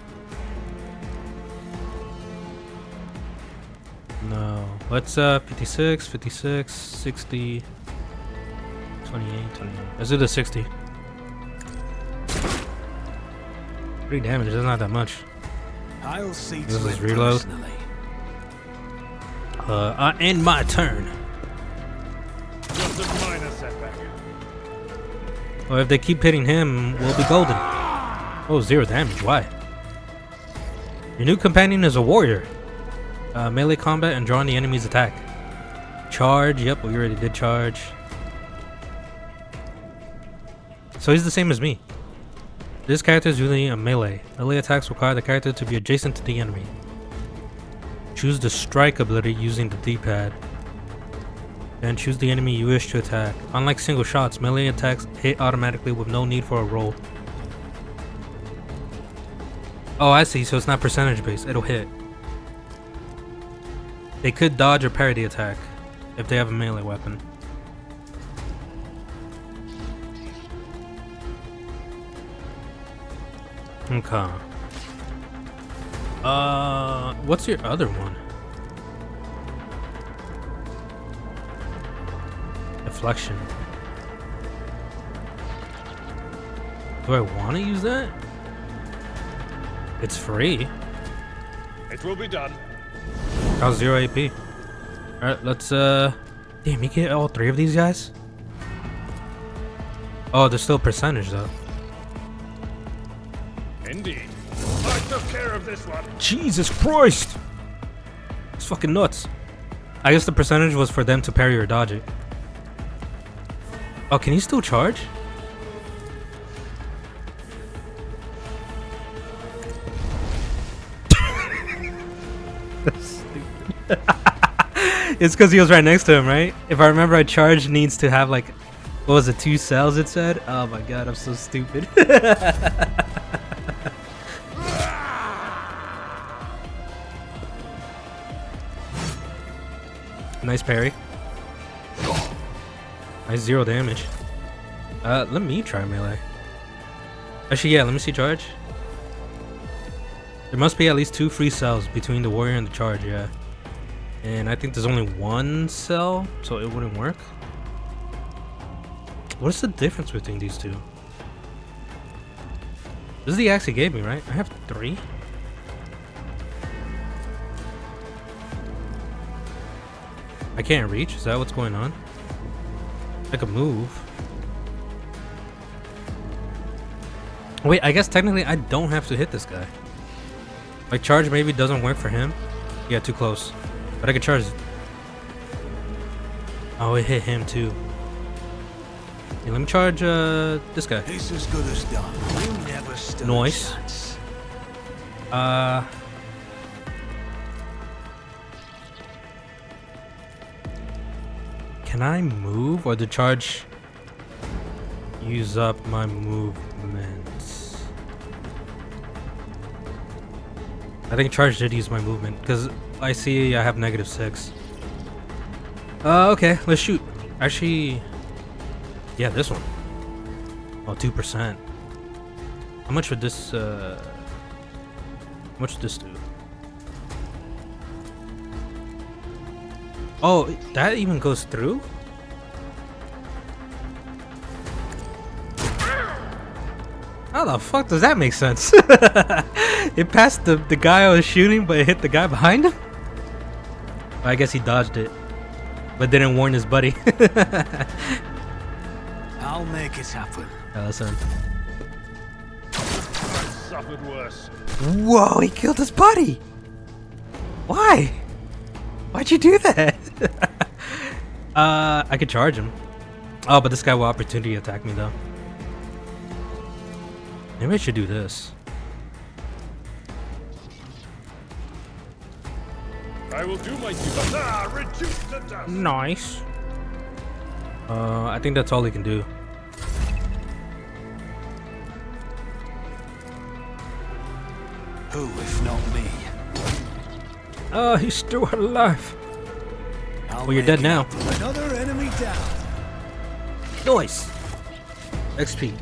No. Let's, 56, 56, 60, 28, 29. Let's do the 60. 3 damage, that's not that much. I'll see This to is it reload. personally. I end my turn. Just a minor setback. Well, if they keep hitting him, we'll be golden. Oh, 0 damage. Why? Your new companion is a warrior. Melee combat and draw on the enemy's attack. Charge, yep, we already did charge. So he's the same as me. This character is usually a melee. Melee attacks require the character to be adjacent to the enemy. Choose the strike ability using the D-pad. And choose the enemy you wish to attack. Unlike single shots, melee attacks hit automatically with no need for a roll. Oh, I see, so it's not percentage based, it'll hit. They could dodge or parry the attack if they have a melee weapon. Okay. What's your other one? Deflection. Do I want to use that? It's free. It will be done. How's 0 AP? Alright, let's damn, you get all 3 of these guys? Oh, there's still percentage though. Indeed. I took care of this one. Jesus Christ! It's fucking nuts. I guess the percentage was for them to parry or dodge it. Oh, can he still charge? That's stupid. It's because he was right next to him, right? If I remember, a charge needs to have like, what was it, 2 cells it said? Oh my god, I'm so stupid. Nice parry. Nice 0 damage. Let me try melee. Actually, yeah, let me see charge. There must be at least 2 free cells between the warrior and the charge, yeah. And I think there's only 1 cell, so it wouldn't work. What's the difference between these two? This is the axe he gave me, right? I have 3. I can't reach? Is that what's going on? I could move. Wait, I guess technically I don't have to hit this guy. Like charge maybe doesn't work for him. Yeah, too close. But I could charge. Oh, it hit him too. Okay, let me charge this guy. It's as good as done. You never stood Nice. a chance. Can I move or the charge use up my movement? I think charge did use my movement because I see I have -6. Okay, let's shoot. Actually, yeah, this one. Oh, 2%. How much would this? How much would this do? Oh, that even goes through? How the fuck does that make sense? It passed the guy I was shooting, but it hit the guy behind him? I guess he dodged it, but didn't warn his buddy. I'll make it happen. Listen. I suffered worse. Whoa, he killed his buddy! Why? Why'd you do that? I could charge him. Oh, but this guy will opportunity attack me though. Maybe I should do this. I will do my duty. Reduce to dust. Nice. I think that's all he can do. Who, if not me? Oh, he's still alive. I'll Well, you're make dead it now. up. Another enemy down. Nice. XP.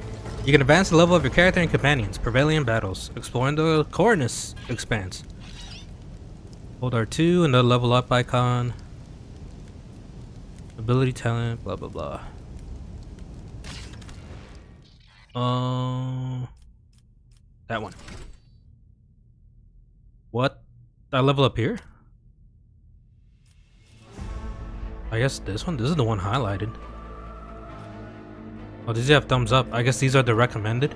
You can advance the level of your character and companions, prevailing in battles. Exploring the coordinates expands. Hold R2 and the level up icon. Ability, talent, blah blah blah. That one. What? I level up here? I guess this one? This is the one highlighted. Oh, does he have thumbs up? I guess these are the recommended.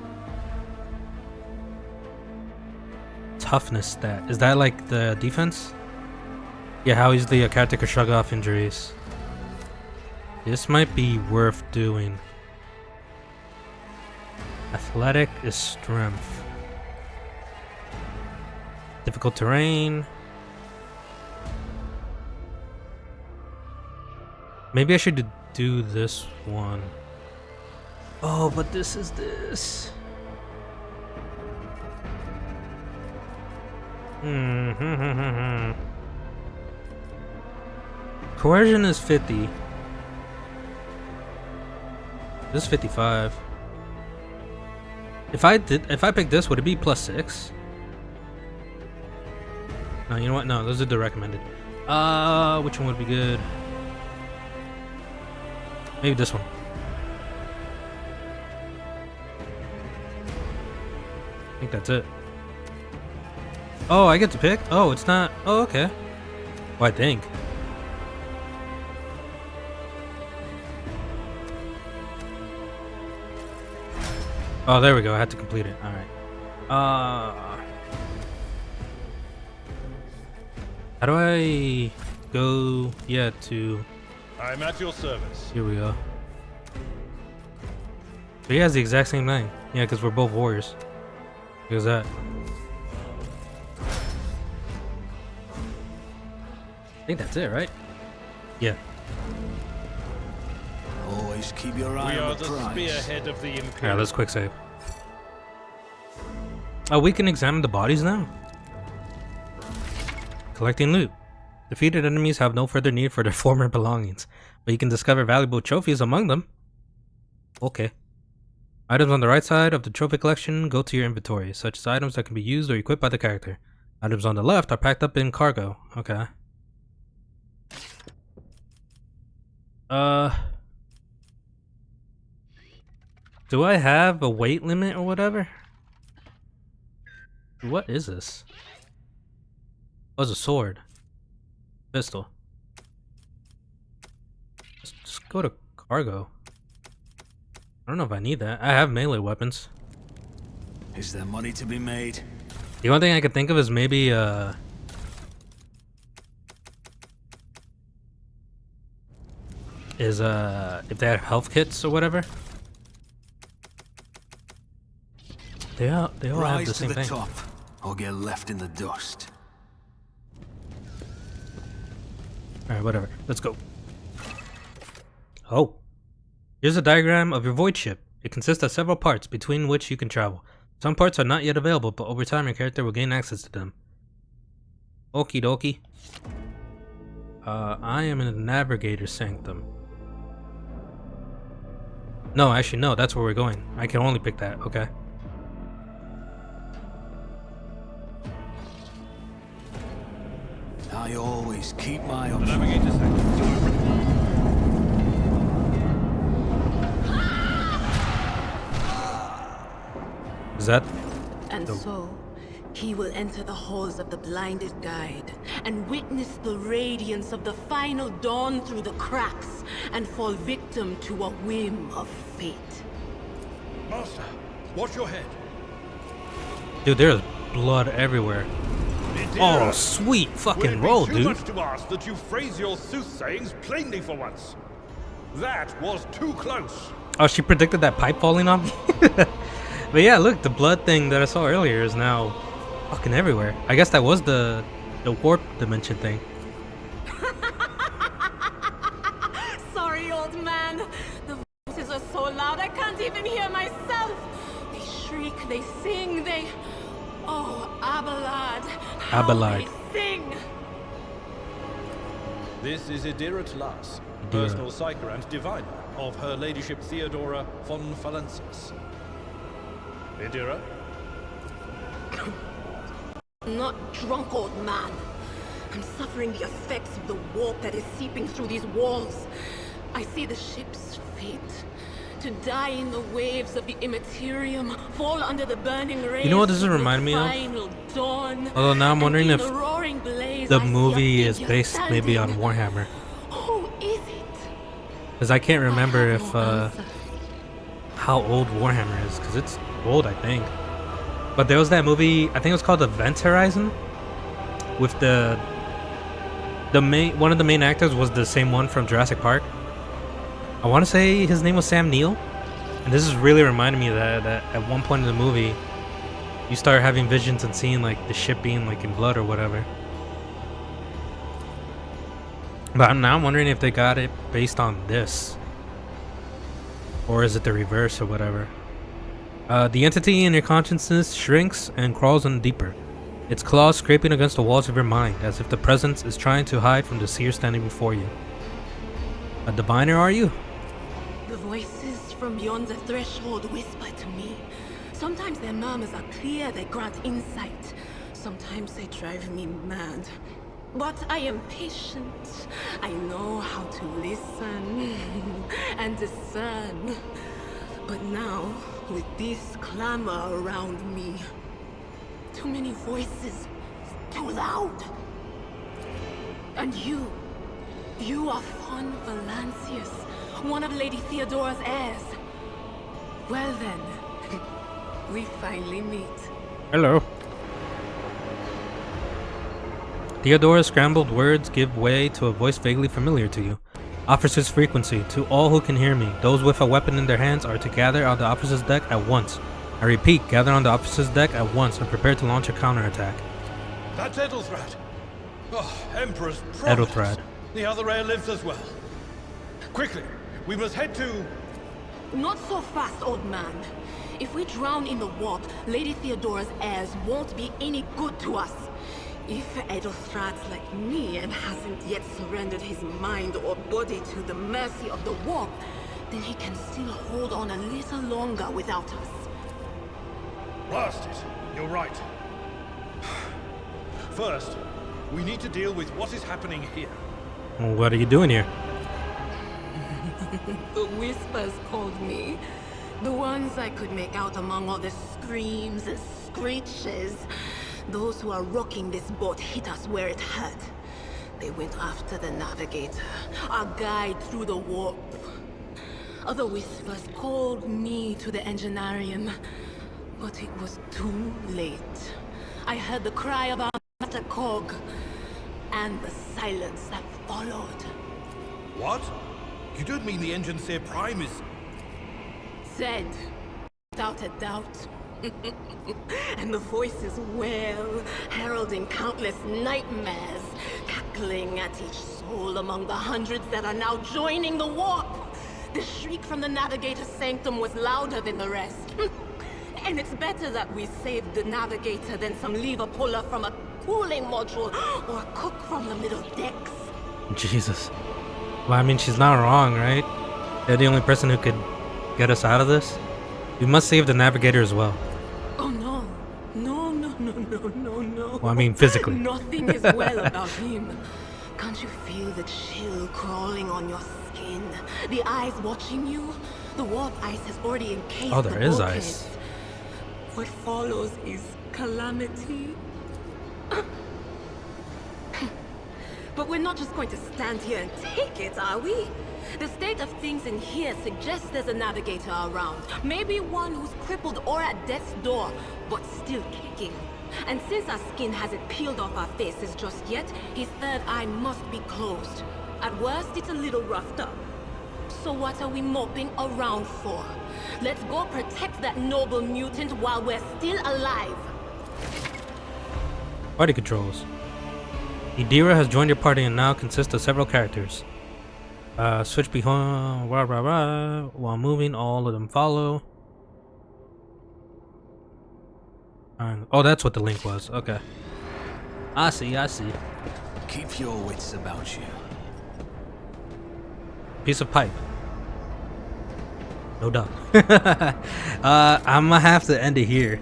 Toughness stat. Is that like the defense? Yeah, how easily a character could shrug off injuries. This might be worth doing. Athletic is strength. Difficult terrain. Maybe I should do this one. Oh, but this is this. Coercion is 50. This is 55. If I pick this, would it be +6? No, you know what? No, those are the recommended. Which one would be good? Maybe this one. I think that's it. Oh, I get to pick? Oh, it's not. Oh, okay. Well, I think. Oh, there we go. I had to complete it. All right. How do I go? Yeah, to. I'm at your service. Here we go. But yeah, it's the exact same thing. Yeah, because we're both warriors. Here's that. I think that's it, right? Yeah. Always keep your eye We on are the the prize. spearhead of the Imperium. Alright, let's quick save. Oh, we can examine the bodies now. Collecting loot. Defeated enemies have no further need for their former belongings, but you can discover valuable trophies among them. Okay. Items on the right side of the trophy collection go to your inventory, such as items that can be used or equipped by the character. Items on the left are packed up in cargo. Okay. Do I have a weight limit or whatever? What is this? Oh, it's a sword. Pistol. Let's just go to cargo. I don't know if I need that. I have melee weapons. Is there money to be made? The only thing I could think of is maybe if they have health kits or whatever. They all have Rise the to same the thing. top, or get left in the dust. Alright, whatever. Let's go. Oh. Here's a diagram of your void ship. It consists of several parts between which you can travel. Some parts are not yet available, but over time your character will gain access to them. Okie dokie. I am in the Navigator Sanctum. No, actually no, that's where we're going. I can only pick that, okay. I always keep my options. Navigator Sanctum. Is that? And so, he will enter the halls of the blinded guide and witness the radiance of the final dawn through the cracks and fall victim to a whim of fate. Master, watch your head. Dude, there's blood everywhere. Idira, Oh, sweet would fucking it be roll, too dude. much to ask that you phrase your soothsayings plainly for once? That was too close. Oh, she predicted that pipe falling off me? But yeah, look, the blood thing that I saw earlier is now fucking everywhere. I guess that was the warp dimension thing. Sorry, old man. The voices are so loud I can't even hear myself. They shriek, they sing, they... Oh, Abelard. How Abelard. they sing. This is Idira Tlas, personal psyker and diviner of Her Ladyship Theodora von Valencius. Idira? Not drunk, old man. I'm suffering the effects of the warp that is seeping through these walls. I see the ship's fate. To die in the waves of the Immaterium, fall under the burning rays. You know what this is of the reminding me of? final dawn. Although now I'm And wondering in if the roaring blaze, the I see a movie is figure based maybe on standing. Warhammer. Who is it? Because I can't remember I if have no answer. how old Warhammer is, because it's old, I think. But there was that movie, I think it was called Event Horizon, with the one of the main actors was the same one from Jurassic Park. I want to say his name was Sam Neill, and this is really reminding me that at one point in the movie, you start having visions and seeing like the ship being like in blood or whatever. But now I'm wondering if they got it based on this, or is it the reverse or whatever. The entity in your consciousness shrinks and crawls in deeper, its claws scraping against the walls of your mind, as if the presence is trying to hide from the seer standing before you. A diviner, are you? The voices from beyond the threshold whisper to me. Sometimes their murmurs are clear, they grant insight. Sometimes they drive me mad. But I am patient. I know how to listen and discern. But now, with this clamor around me, too many voices, too loud. And you are Von Valancius, one of Lady Theodora's heirs. Well then, we finally meet. Hello. Theodora's scrambled words give way to a voice vaguely familiar to you. Officer's frequency. To all who can hear me, those with a weapon in their hands are to gather on the officer's deck at once. I repeat, gather on the officer's deck at once and prepare to launch a counterattack. That's Ethelthred. Oh, Emperor's providence. Ethelthred. The other heir lives as well. Quickly, we must head to... Not so fast, old man. If we drown in the warp, Lady Theodora's heirs won't be any good to us. If Ethelthred's like me and hasn't yet surrendered his mind or body to the mercy of the warp, then he can still hold on a little longer without us. Blast it. You're right. First, we need to deal with what is happening here. What are you doing here? The whispers called me. The ones I could make out among all the screams and screeches. Those who are rocking this boat hit us where it hurt. They went after the navigator, our guide through the warp. Other whispers called me to the enginarium, but it was too late. I heard the cry of our master Cog, and the silence that followed. What? You don't mean the Engineer Prime is... Said, without a doubt. And the voices wail, heralding countless nightmares, cackling at each soul among the hundreds that are now joining the warp. The shriek from the navigator's sanctum was louder than the rest. And it's better that we saved the navigator than some lever puller from a cooling module or a cook from the middle decks. Jesus. Well, I mean, she's not wrong, right? They're the only person who could get us out of this. We must save the navigator as well. Oh no. No. Well, I mean, physically. Nothing is well about him. Can't you feel the chill crawling on your skin? The eyes watching you? The warp ice has already encased Oh, there the is bulkhead. ice. What follows is calamity. But we're not just going to stand here and take it, are we? The state of things in here suggests there's a navigator around. Maybe one who's crippled or at death's door, but still kicking. And since our skin hasn't peeled off our faces just yet, his third eye must be closed. At worst, it's a little roughed up. So what are we moping around for? Let's go protect that noble mutant while we're still alive. Party controls. Idira has joined your party and now consists of several characters. Switch behind while moving, all of them follow. Oh, that's what the link was. Okay. I see. Keep your wits about you. Piece of pipe. No doubt. I'm gonna have to end it here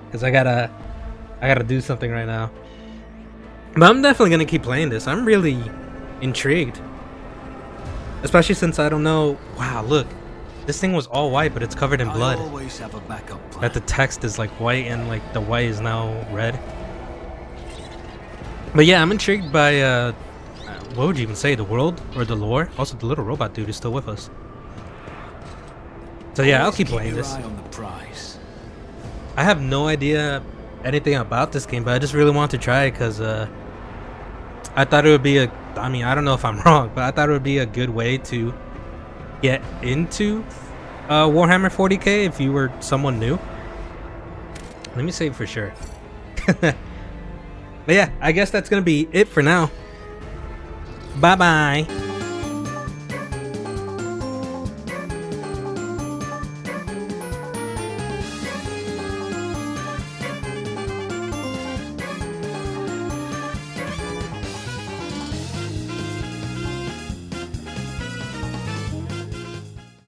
because I gotta do something right now. But I'm definitely gonna keep playing this. I'm really intrigued, especially since I don't know. Wow, look, this thing was all white, but it's covered in blood. I always have a backup plan. That the text is like white and like the white is now red. But yeah, I'm intrigued by what would you even say, the world or the lore? Also, the little robot dude is still with us. So yeah, I'll keep playing this. Eye on the prize. I have no idea anything about this game, but I just really want to try it because I thought it would be a, I mean, I don't know if I'm wrong, but I thought it would be a good way to get into Warhammer 40k if you were someone new. Let me say for sure. But yeah, I guess that's gonna be it for now. Bye bye.